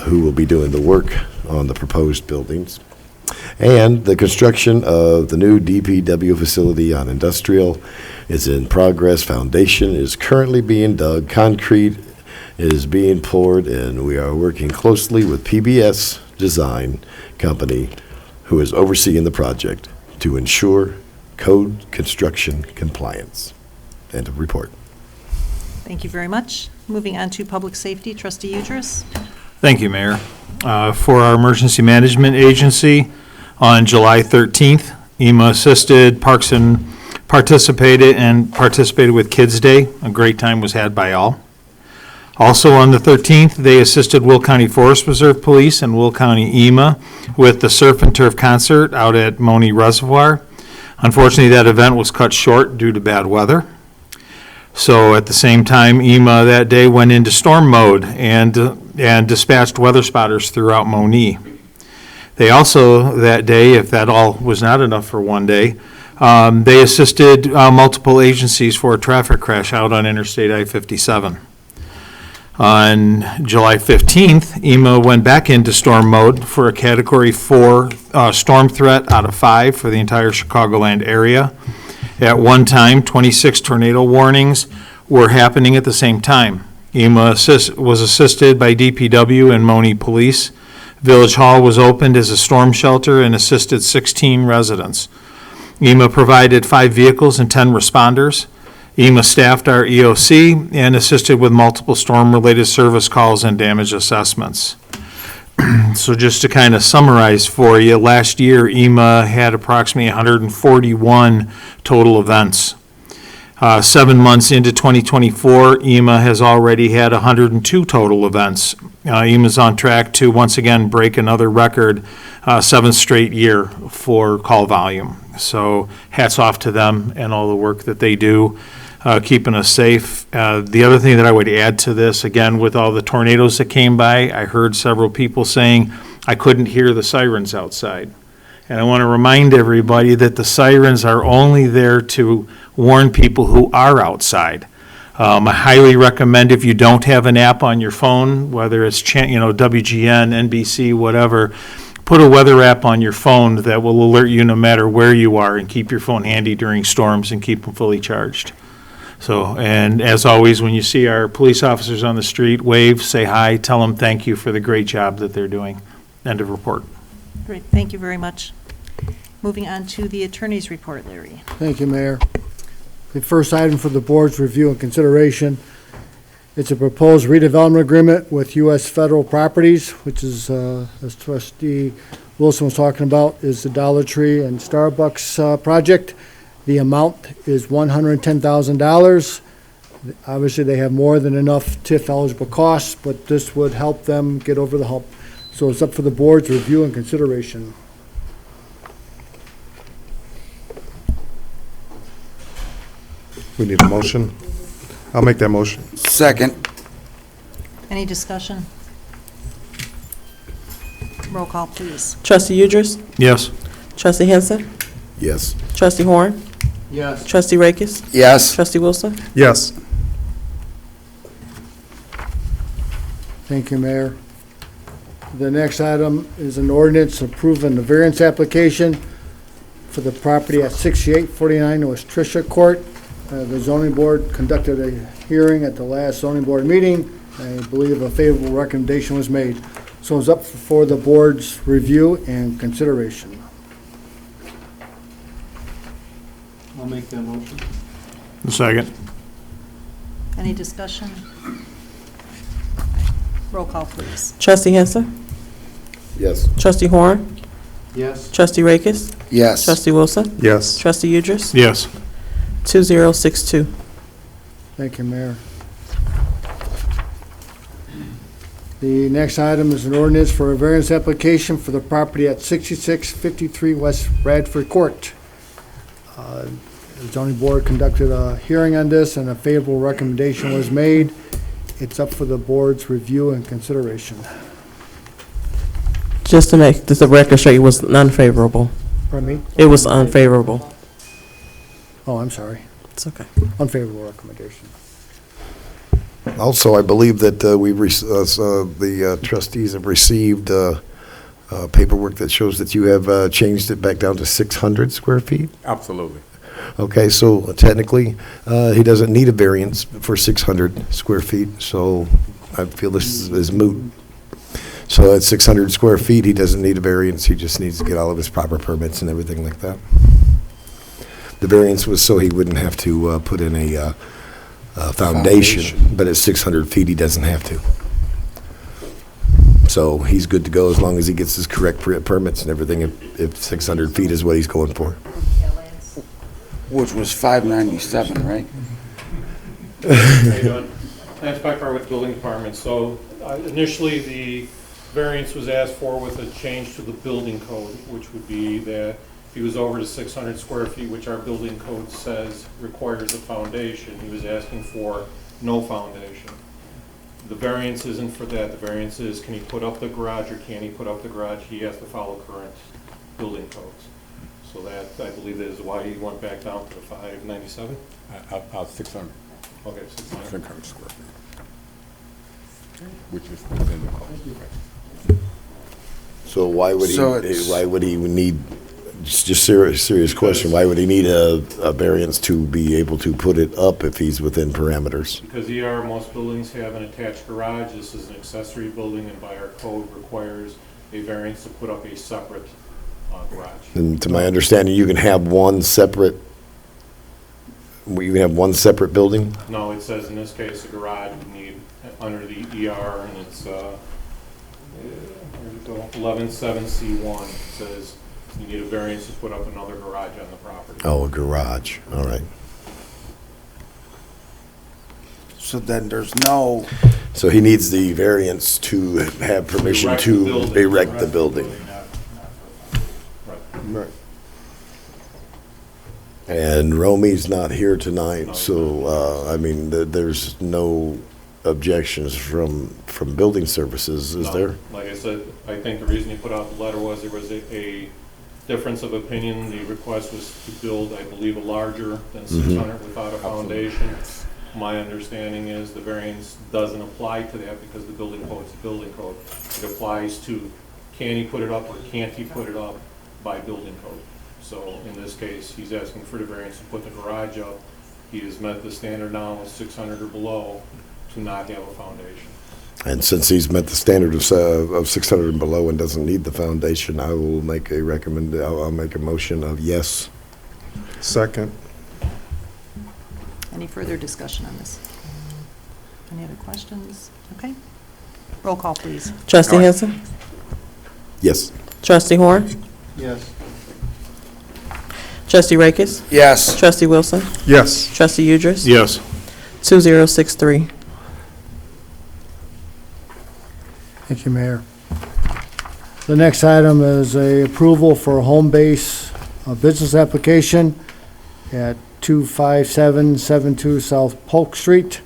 who will be doing the work on the proposed buildings. And the construction of the new DPW facility on Industrial is in progress. Foundation is currently being dug. Concrete is being poured, and we are working closely with PBS design company who is overseeing the project to ensure code construction compliance. End of report. Thank you very much. Moving on to public safety, Trustee Udris. Thank you, Mayor. For our emergency management agency, on July 13th, EMA assisted Parks and participated with Kids Day. A great time was had by all. Also on the 13th, they assisted Will County Forest Reserve Police and Will County EMA with the Surf and Turf concert out at Monee Reservoir. Unfortunately, that event was cut short due to bad weather. So at the same time, EMA that day went into storm mode and dispatched weather spotters throughout Monee. They also, that day, if that all was not enough for one day, they assisted multiple agencies for a traffic crash out on Interstate I-57. On July 15th, EMA went back into storm mode for a Category 4 storm threat out of 5 for the entire Chicagoland area. At one time, 26 tornado warnings were happening at the same time. EMA was assisted by DPW and Monee Police. Village Hall was opened as a storm shelter and assisted 16 residents. EMA provided 5 vehicles and 10 responders. EMA staffed our EOC and assisted with multiple storm-related service calls and damage assessments. So just to kind of summarize for you, last year EMA had approximately 141 total events. 7 months into 2024, EMA has already had 102 total events. EMA's on track to once again break another record, 7th straight year for call volume. So hats off to them and all the work that they do, keeping us safe. The other thing that I would add to this, again, with all the tornadoes that came by, I heard several people saying, I couldn't hear the sirens outside. And I want to remind everybody that the sirens are only there to warn people who are outside. I highly recommend, if you don't have an app on your phone, whether it's WGN, NBC, whatever, put a weather app on your phone that will alert you no matter where you are, and keep your phone handy during storms and keep them fully charged. So, and as always, when you see our police officers on the street, wave, say hi, tell them thank you for the great job that they're doing. End of report. Great, thank you very much. Moving on to the attorney's report, Larry. Thank you, Mayor. The first item for the board's review and consideration, it's a proposed redevelopment agreement with U.S. Federal Properties, which is, as Trustee Wilson was talking about, is the Dollar Tree and Starbucks project. The amount is $110,000. Obviously, they have more than enough TIF-eligible costs, but this would help them get over the hump. So it's up for the board's review and consideration. We need a motion. I'll make that motion. Second. Any discussion? Roll call, please. Trustee Udris? Yes. Trustee Henson? Yes. Trustee Horn? Yes. Trustee Rakis? Yes. Trustee Wilson? Yes. Thank you, Mayor. The next item is an ordinance approving the variance application for the property at 6849 West Tricia Court. The zoning board conducted a hearing at the last zoning board meeting. I believe a favorable recommendation was made. So it's up for the board's review and consideration. I'll make that motion. Second. Any discussion? Roll call, please. Trustee Henson? Yes. Trustee Horn? Yes. Trustee Rakis? Yes. Trustee Wilson? Yes. Trustee Udris? Yes. 2062. Thank you, Mayor. The next item is an ordinance for a variance application for the property at 6653 West Bradford Court. The zoning board conducted a hearing on this and a favorable recommendation was made. It's up for the board's review and consideration. Just to make the record straight, it was unfavorable. Pardon me? It was unfavorable. Oh, I'm sorry. It's okay. Unfavorable recommendation. Also, I believe that the trustees have received paperwork that shows that you have changed it back down to 600 square feet. Absolutely. Okay, so technically, he doesn't need a variance for 600 square feet, so I feel this is moot. So at 600 square feet, he doesn't need a variance, he just needs to get all of his proper permits and everything like that. The variance was so he wouldn't have to put in a foundation, but at 600 feet, he doesn't have to. So he's good to go as long as he gets his correct permits and everything, if 600 feet is what he's going for. Which was 597, right? How you doing? Lance Beckar with Building Department. So initially, the variance was asked for with a change to the building code, which would be that if he was over to 600 square feet, which our building code says requires a foundation, he was asking for no foundation. The variance isn't for that. The variance is, can he put up the garage or can he put up the garage? He has to follow current building codes. So that, I believe, that is why he went back down to the 597? 600. Okay, 600. 600 square feet. Which is within the code. So why would So it's- why would he need, just serious question, why would he need a variance to be able to put it up if he's within parameters? Because most buildings have an attached garage. This is an accessory building, and by our code requires a variance to put up a separate garage. And to my understanding, you can have one separate building? No, it says in this case, a garage would need, under the ER, and it's, where'd it go? 11.7C1 says you need a variance to put up another garage on the property. Oh, a garage, all right. So then there's no, So he needs the variance to have permission to erect the building. Right. And Romy's not here tonight, so, I mean, there's no objections from building services, is No. there? Like I said, I think the reason he put out the letter was there was a difference of opinion. The request was to build, I believe, a larger than 600 without a foundation. My understanding is the variance doesn't apply to that because the building code is the building code. It applies to, can he put it up or can't he put it up by building code. So in this case, he's asking for the variance to put the garage up. He has met the standard now of 600 or below to not have a foundation. And since he's met the standard of 600 and below and doesn't need the foundation, I will make I'll make a motion of yes. Second. Any further discussion on this? Any other questions? Okay. Roll call, please. Trustee Henson? Yes. Trustee Horn? Yes. Trustee Rakes? yes. Trustee Wilson? Yes. Trustee Udris? Yes. 2063. Thank you, Mayor. The next item is a approval for home base business application at 25772 South Polk Street.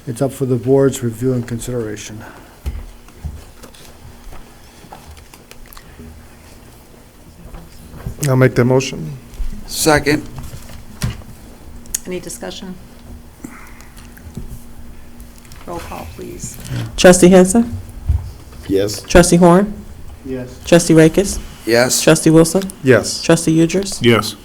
It's up for the board's review and consideration. I'll make that motion. Second, Any discussion? Roll call, please. Trustee Henson? Yes. Trustee Horn? Yes. Trustee Rakes? yes. Trustee Wilson? Yes. Trustee Udris? Yes.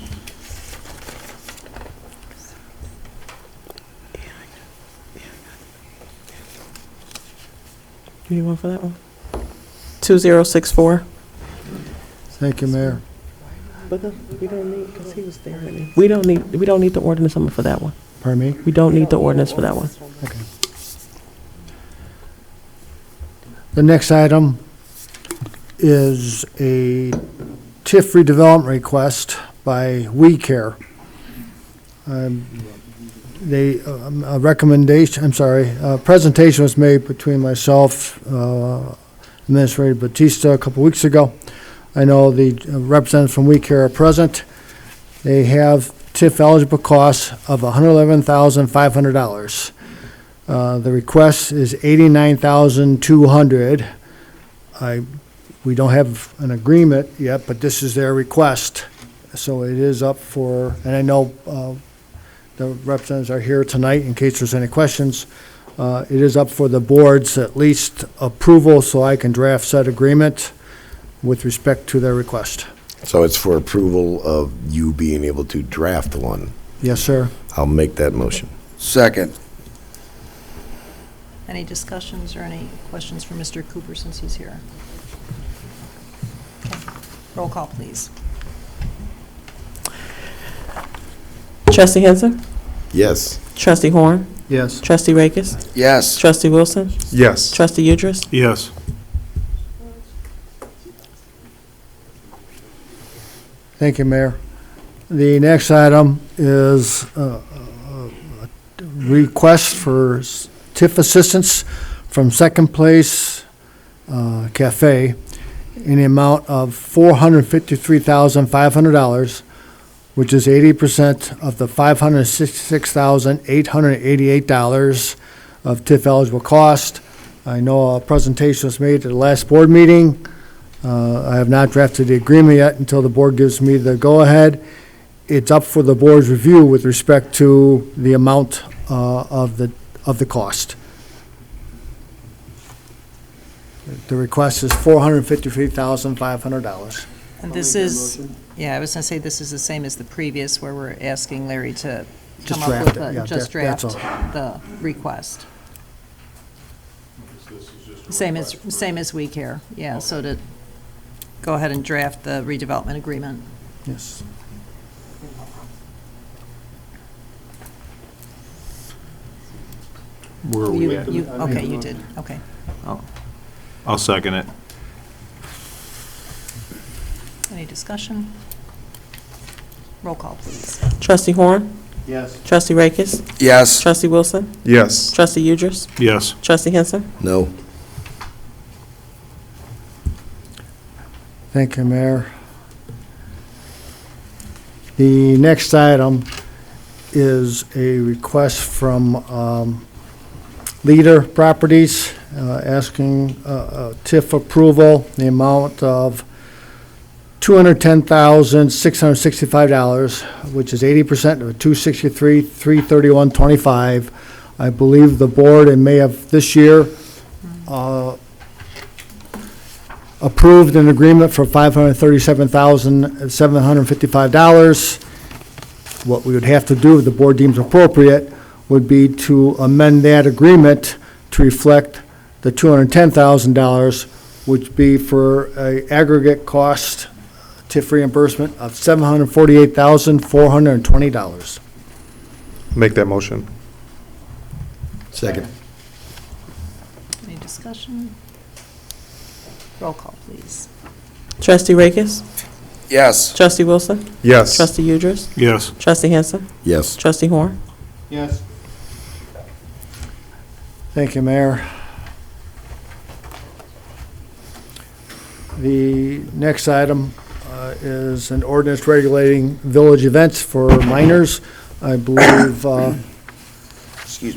Do you need one for that one? 2064. Thank you, Mayor. We don't need, because he was there. We don't need the ordinance number for that one. Pardon me? We don't need the ordinance for that one. Okay. The next item is a TIF redevelopment request by We Care. A presentation was made between myself, Administrator Batista a couple weeks ago. I know the representatives from We Care are present. They have TIF eligible costs of $111,500. The request is $89,200. We don't have an agreement yet, but this is their request. So it is up for, and I know the representatives are here tonight in case there's any questions. It is up for the board's at least approval so I can draft said agreement with respect to their request. So it's for approval of you being able to draft one. Yes, sir. I'll make that motion. Second, Any discussions or any questions for Mr. Cooper since he's here? Roll call, please. Trustee Henson. Yes. Trustee Horn. Yes. Trustee Rakes. Yes. Trustee Wilson. Yes. Trustee Udris. Yes. Thank you, Mayor. The next item is a request for TIF assistance from Second Place Cafe in the amount of $453,500, which is 80% of the $566,888 of TIF eligible cost. I know a presentation was made at the last board meeting. I have not drafted the agreement yet until the board gives me the go-ahead. It's up for the board's review with respect to the amount of the cost. The request is $453,500. And this is, yeah, I was going to say, this is the same as the previous, where we're asking Larry to Just come up draft with it, yeah, just that's draft all. the request. Same as we care, yeah, so to go ahead and draft the redevelopment agreement. Yes. Where are we at? Okay, you did, okay. I'll second it. Any discussion? Roll call, please. Trustee Horn. Yes. Trustee Rakes. Yes. Trustee Wilson. Yes. Trustee Udris. Yes. Trustee Henson. No. Thank you, Mayor. The next item is a request from Leader Properties asking TIF approval, the amount of $210,665, which is 80% of $263,331.25. I believe the board in May of this year approved an agreement for $537,755. What we would have to do, if the board deems appropriate, would be to amend that agreement to reflect the $210,000, which would be for an aggregate cost TIF reimbursement of $748,420. Make that motion. Second. Any discussion? Roll call, please. Trustee Rakes. Yes. Trustee Wilson. Yes. Trustee Udris. Yes. Trustee Henson. Yes. Trustee Horn. Yes. Thank you, Mayor. The next item is an ordinance regulating village events for minors. I believe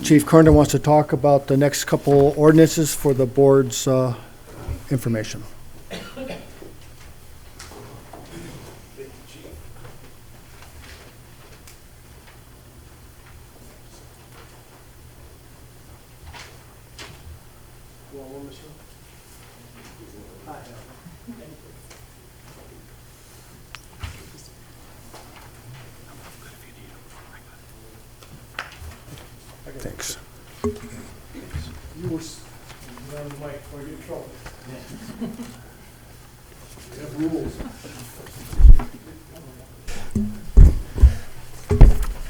Chief Kernan wants to talk about the next couple ordinances for the board's information. Thanks.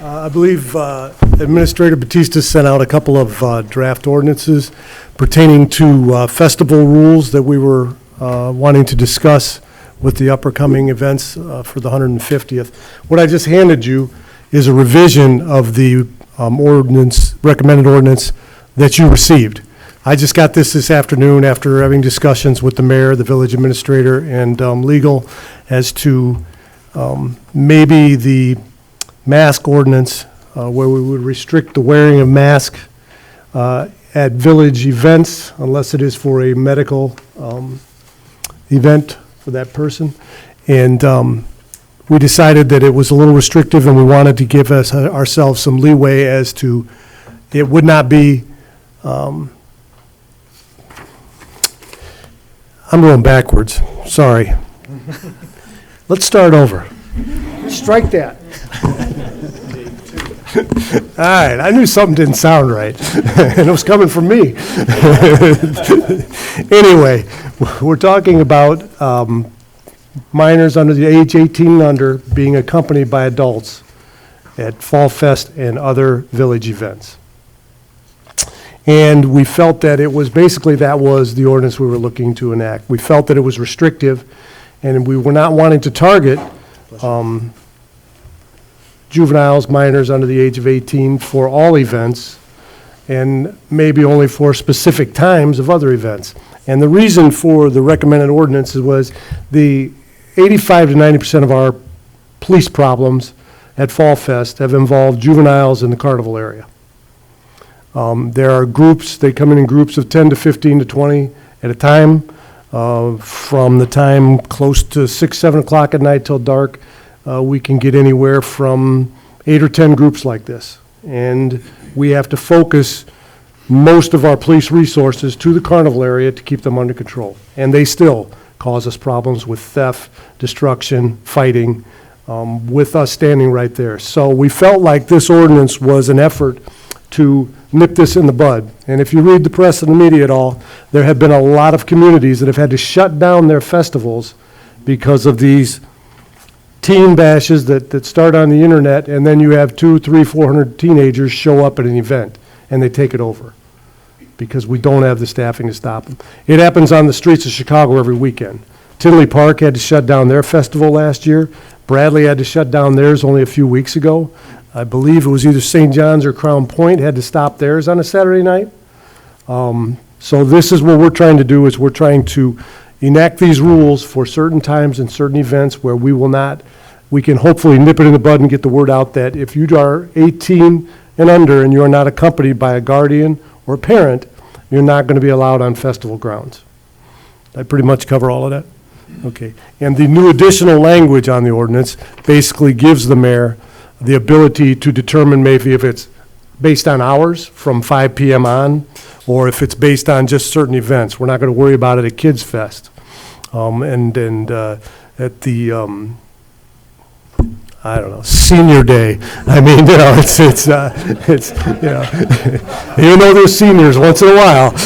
I believe Administrator Batista sent out a couple of draft ordinances pertaining to festival rules that we were wanting to discuss with the upcoming events for the 150th. What I just handed you is a revision of the ordinance, recommended ordinance that you received. I just got this afternoon after having discussions with the mayor, the village administrator, and legal as to maybe the mask ordinance where we would restrict the wearing of masks at village events unless it is for a medical event for that person. And we decided that it was a little restrictive and we wanted to give ourselves some leeway as to it would not be, I'm going backwards, sorry. Let's start over. Strike that. All right, I knew something didn't sound right, and it was coming from me. Anyway, we're talking about minors under the age 18 and under being accompanied by adults at Fall Fest and other village events. And we felt that it was, basically, that was the ordinance we were looking to enact. We felt that it was restrictive, and we were not wanting to target juveniles, minors under the age of 18 for all events, and maybe only for specific times of other events. And the reason for the recommended ordinance was the 85 to 90% of our police problems at Fall Fest have involved juveniles in the carnival area. There are groups, they come in groups of 10 to 15 to 20 at a time, from the time close to 6, 7 o'clock at night till dark. We can get anywhere from 8 or 10 groups like this. And we have to focus most of our police resources to the carnival area to keep them under control. And they still cause us problems with theft, destruction, fighting, with us standing right there. So we felt like this ordinance was an effort to nip this in the bud. And if you read the press and the media at all, there have been a lot of communities that have had to shut down their festivals because of these teen bashes that start on the internet, and then you have 200, 300, 400 teenagers show up at an event, and they take it over because we don't have the staffing to stop them. It happens on the streets of Chicago every weekend. Tinley Park had to shut down their festival last year. Bradley had to shut down theirs only a few weeks ago. I believe it was either St. John's or Crown Point had to stop theirs on a Saturday night. So this is what we're trying to do, is we're trying to enact these rules for certain times and certain events where we can hopefully nip it in the bud and get the word out that if you are 18 and under and you are not accompanied by a guardian or parent, you're not going to be allowed on festival grounds. I pretty much cover all of that? Okay. And the new additional language on the ordinance basically gives the mayor the ability to determine maybe if it's based on hours from 5 p.m. on, or if it's based on just certain events. We're not going to worry about it at Kids Fest. And at the, I don't know, senior day. I mean, you know, it's you know, even though there's seniors once in a while.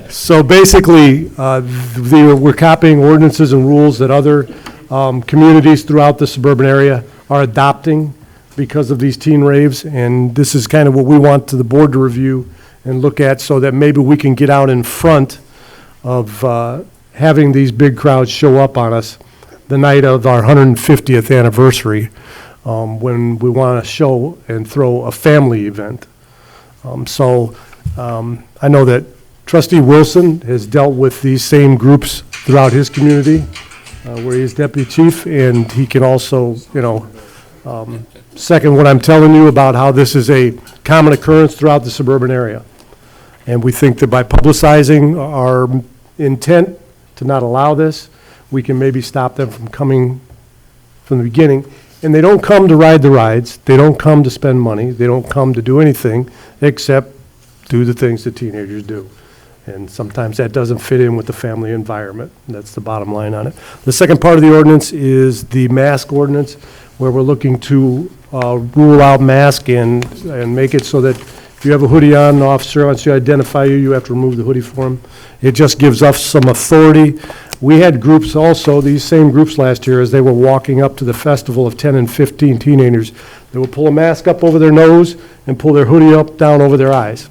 So basically, we're copying ordinances and rules that other communities throughout the suburban area are adopting because of these teen raves, and this is kind of what we want to the board to review and look at so that maybe we can get out in front of having these big crowds show up on us the night of our 150th anniversary, when we want to show and throw a family event. I know that Trustee Wilson has dealt with these same groups throughout his community, where he's deputy chief, and he can also, you know, second what I'm telling you about how this is a common occurrence throughout the suburban area. And we think that by publicizing our intent to not allow this, we can maybe stop them from coming from the beginning. And they don't come to ride the rides. They don't come to spend money. They don't come to do anything except do the things that teenagers do. And sometimes that doesn't fit in with the family environment. That's the bottom line on it. The second part of the ordinance is the mask ordinance, where we're looking to rule out mask and make it so that if you have a hoodie on, the officer wants to identify you, you have to remove the hoodie for him. It just gives us some authority. We had groups also, these same groups last year, as they were walking up to the festival of 10 and 15 teenagers, they would pull a mask up over their nose and pull their hoodie up down over their eyes.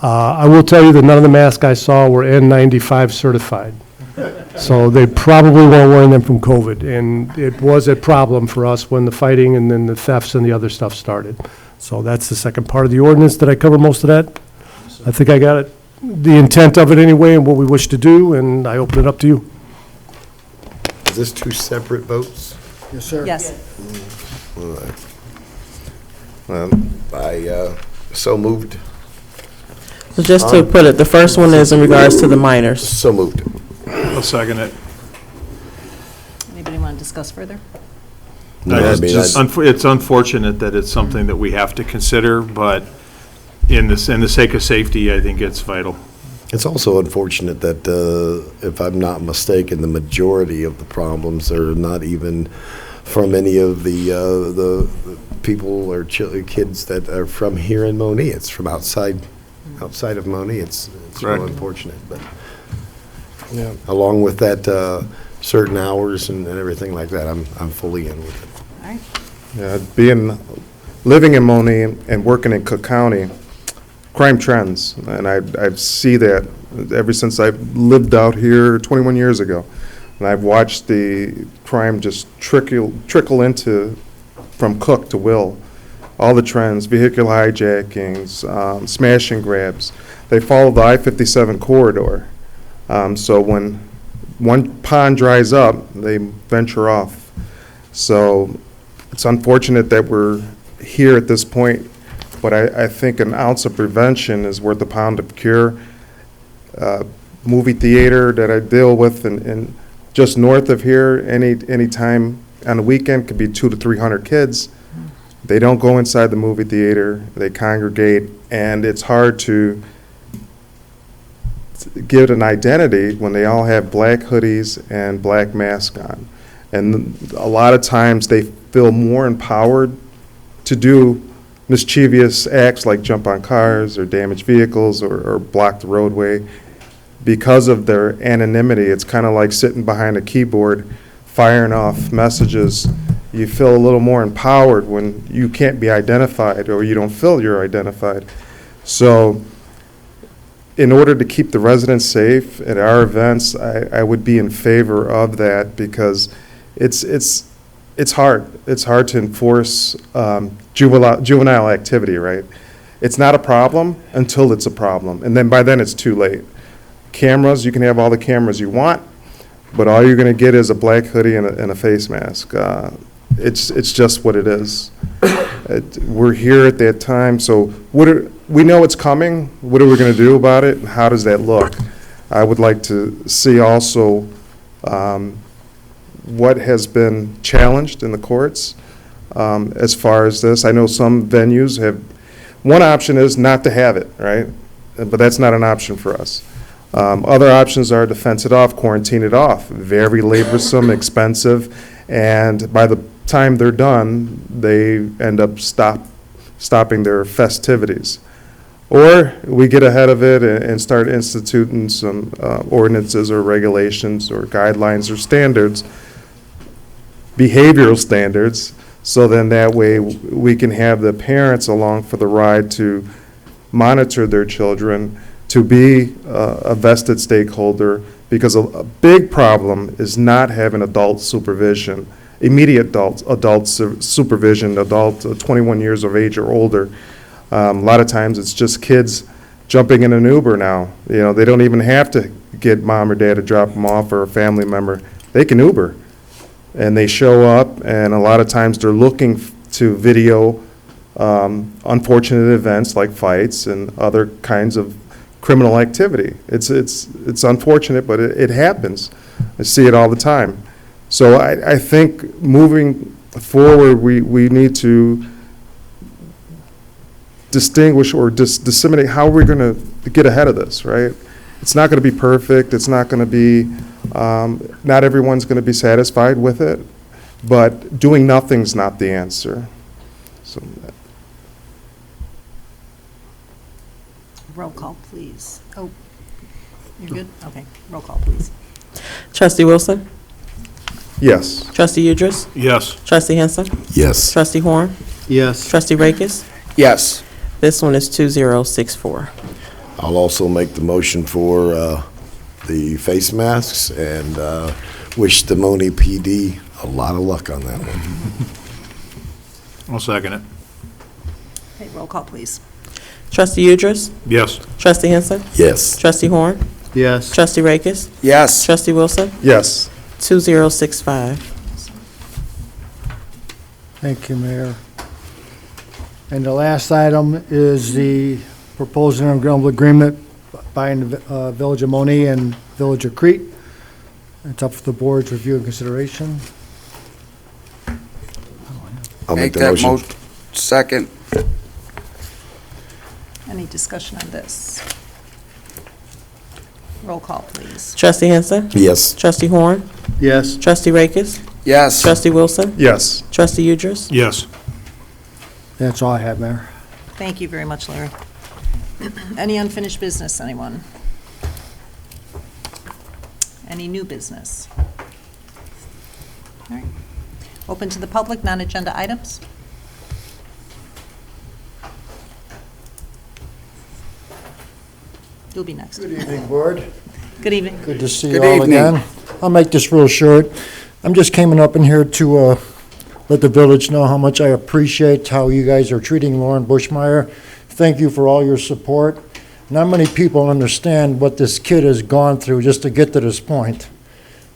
I will tell you that none of the masks I saw were N95 certified. So they probably weren't wearing them from COVID. And it was a problem for us when the fighting and then the thefts and the other stuff started. So that's the second part of the ordinance. Did I cover most of that? I think I got it. The intent of it anyway and what we wish to do, and I open it up to you. Is this two separate votes? Yes, sir. Yes. Well, I so moved. So just to put it, the first one is in regards to the minors. So moved. I'll second it. Anybody want to discuss further? No, I mean, It's unfortunate that it's something that we have to consider, but in the sake of safety, I think it's vital. It's also unfortunate that, if I'm not mistaken, the majority of the problems are not even from any of the people or kids that are from here in Monee. It's from outside of Monee. It's real unfortunate, but Yeah, along with that, certain hours and everything like that, I'm fully in with it. All right. Yeah, living in Monee and working in Cook County, crime trends, and I see that ever since I've lived out here 21 years ago. And I've watched the crime just trickle into, from Cook to Will. All the trends, vehicular hijackings, smash and grabs, they follow the I-57 corridor. So when one pond dries up, they venture off. So it's unfortunate that we're here at this point, but I think an ounce of prevention is worth a pound of cure. Movie theater that I deal with and just north of here, any time on the weekend could be 200 to 300 kids. They don't go inside the movie theater, they congregate, and it's hard to give it an identity when they all have black hoodies and black masks on. And a lot of times they feel more empowered to do mischievous acts like jump on cars or damage vehicles or block the roadway because of their anonymity. It's kind of like sitting behind a keyboard firing off messages. You feel a little more empowered when you can't be identified or you don't feel you're identified. So in order to keep the residents safe at our events, I would be in favor of that because it's hard. It's hard to enforce juvenile activity, right? It's not a problem until it's a problem, and then by then it's too late. Cameras, you can have all the cameras you want, but all you're going to get is a black hoodie and a face mask. It's just what it is. We're here at that time, so we know it's coming. What are we going to do about it? How does that look? I would like to see also what has been challenged in the courts as far as this. I know some venues have, one option is not to have it, right? But that's not an option for us. Other options are to fence it off, quarantine it off. Very laborsome, expensive, and by the time they're done, they end up stopping their festivities. Or we get ahead of it and start instituting some ordinances or regulations or guidelines or standards, behavioral standards, so then that way we can have the parents along for the ride to monitor their children, to be a vested stakeholder, because a big problem is not having adult supervision, immediate adult supervision, adult 21 years of age or older. A lot of times it's just kids jumping in an Uber now. You know, they don't even have to get mom or dad to drop them off or a family member. They can Uber. And they show up, and a lot of times they're looking to video unfortunate events like fights and other kinds of criminal activity. It's unfortunate, but it happens. I see it all the time. So I think moving forward, we need to distinguish or disseminate how we're going to get ahead of this, right? It's not going to be perfect. It's not going to be, not everyone's going to be satisfied with it, but doing nothing's not the answer. So. Roll call, please. Oh, you're good? Okay, roll call, please. Trustee Wilson? Yes. Trustee Udris? Yes. Trustee Henson? Yes. Trustee Horn? Yes. Trustee Rakes? Yes. This one is 2064. I'll also make the motion for the face masks and wish the Monee PD a lot of luck on that one. I'll second it. Okay, roll call, please. Trustee Udris? Yes. Trustee Henson? Yes. Trustee Horn? Yes. Trustee Rakes? Yes. Trustee Wilson? Yes. 2065. Thank you, Mayor. And the last item is the proposed intergovernmental agreement by the Village of Monee and Village of Crete. It's up for the board's review and consideration. I'll make the that motion. Second. Any discussion on this? Roll call, please. Trustee Henson? Yes. Trustee Horn? Yes. Trustee Rakes? Yes. Trustee Wilson? Yes. Trustee Udris? Yes. That's all I have, Mayor. Thank you very much, Larry. Any unfinished business, anyone? Any new business? All right. Open to the public, non-agenda items? You'll be next. Good evening, Board. Good evening. Good to see you Good all evening. again. I'll make this real short. I'm just coming up in here to let the village know how much I appreciate how you guys are treating Lauren Bushmeyer. Thank you for all your support. Not many people understand what this kid has gone through just to get to this point.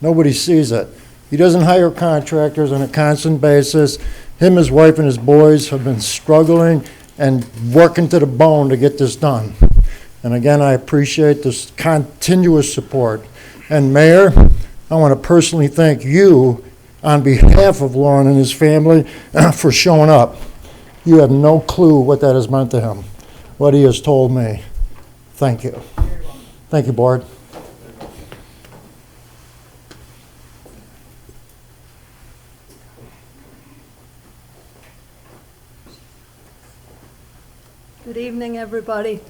Nobody sees it. He doesn't hire contractors on a constant basis. Him, his wife, and his boys have been struggling and working to the bone to get this done. And again, I appreciate this continuous support. And Mayor, I want to personally thank you on behalf of Lauren and his family for showing up. You have no clue what that has meant to him, what he has told me. Thank you. Thank you, Board. Good evening, everybody.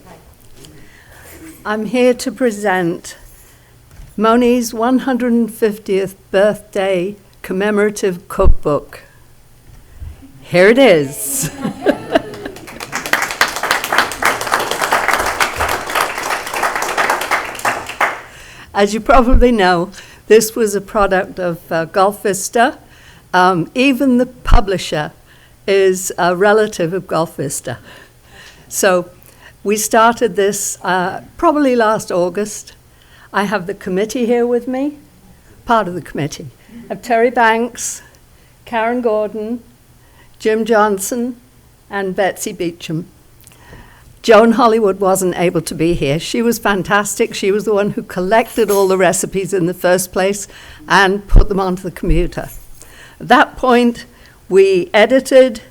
I'm here to present Monee's 150th birthday commemorative cookbook. Here it is. As you probably know, this was a product of Gulf Vista. Even the publisher is a relative of Gulf Vista. So we started this probably last August. I have the committee here with me, part of the committee. I have Terry Banks, Karen Gordon, Jim Johnson, and Betsy Beecham. Joan Hollywood wasn't able to be here. She was fantastic. She was the one who collected all the recipes in the first place and put them onto the computer. At that point, we edited,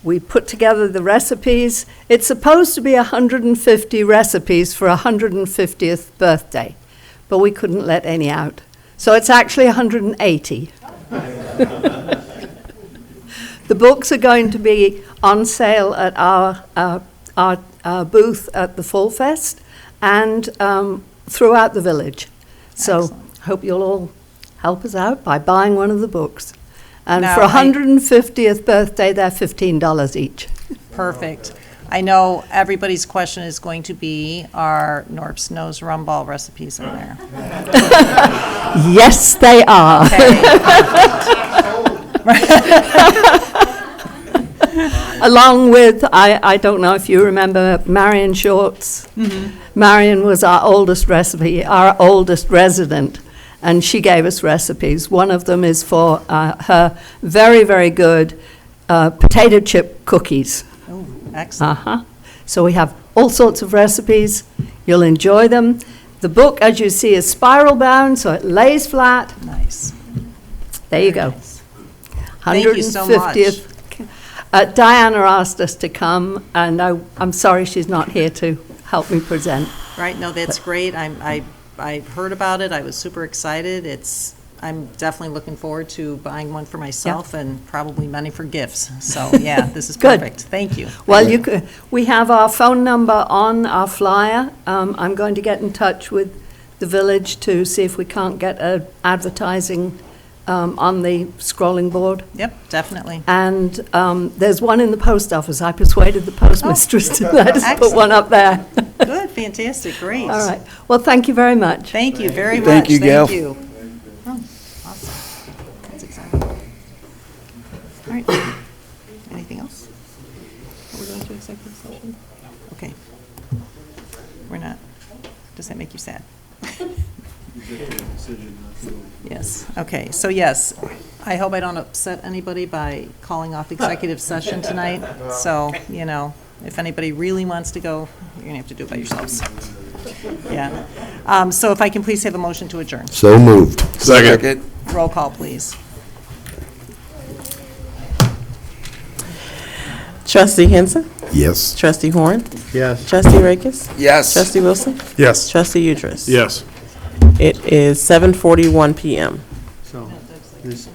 we put together the recipes. It's supposed to be 150 recipes for 150th birthday, but we couldn't let any out. So it's actually 180. The books are going to be on sale at our booth at the Fall Fest and throughout the village. So Excellent. hope you'll all help us out by buying one of the books. And Now, for 150th birthday, they're $15 each. Perfect. I know everybody's question is going to be, are Norp's Nose Rumball recipes in there? Yes, they are. Along with, I don't know if you remember Marion Shorts. Mm-hmm. Marion was our oldest recipe, our oldest resident, and she gave us recipes. One of them is for her very, very good potato chip cookies. Oh, excellent. Uh-huh. So we have all sorts of recipes. You'll enjoy them. The book, as you see, is spiral bound, so it lays flat. Nice. There you go. Thank you so much. 150th. Diana asked us to come, and I'm sorry she's not here to help me present. Right, no, that's great. I heard about it. I was super excited. I'm definitely looking forward to buying one for myself and probably many for gifts. So, yeah, this is Good. perfect. Thank you. Well, we have our phone number on our flyer. I'm going to get in touch with the village to see if we can't get advertising on the scrolling board. Yep, definitely. And there's one in the post office. I persuaded the postmistress to let us put one up there. Good, fantastic, great. All right. Well, thank you very much. Thank you very much. Thank you, Gail. Thank you. Oh, awesome. That's exciting. All right. Anything else? Are we going to executive session? Okay. We're not. Does that make you sad? Yes, okay, so yes, I hope I don't upset anybody by calling off executive session tonight. So, if anybody really wants to go, you're gonna have to do it by yourselves. Yeah. So if I can please have a motion to adjourn. So moved. Second. Roll call, please. Trustee Henson. Yes. Trustee Horn. Yes. Trustee Rakis. Yes. Trustee Wilson. Yes. Trustee Udris. Yes. It is 7:41 PM. So, this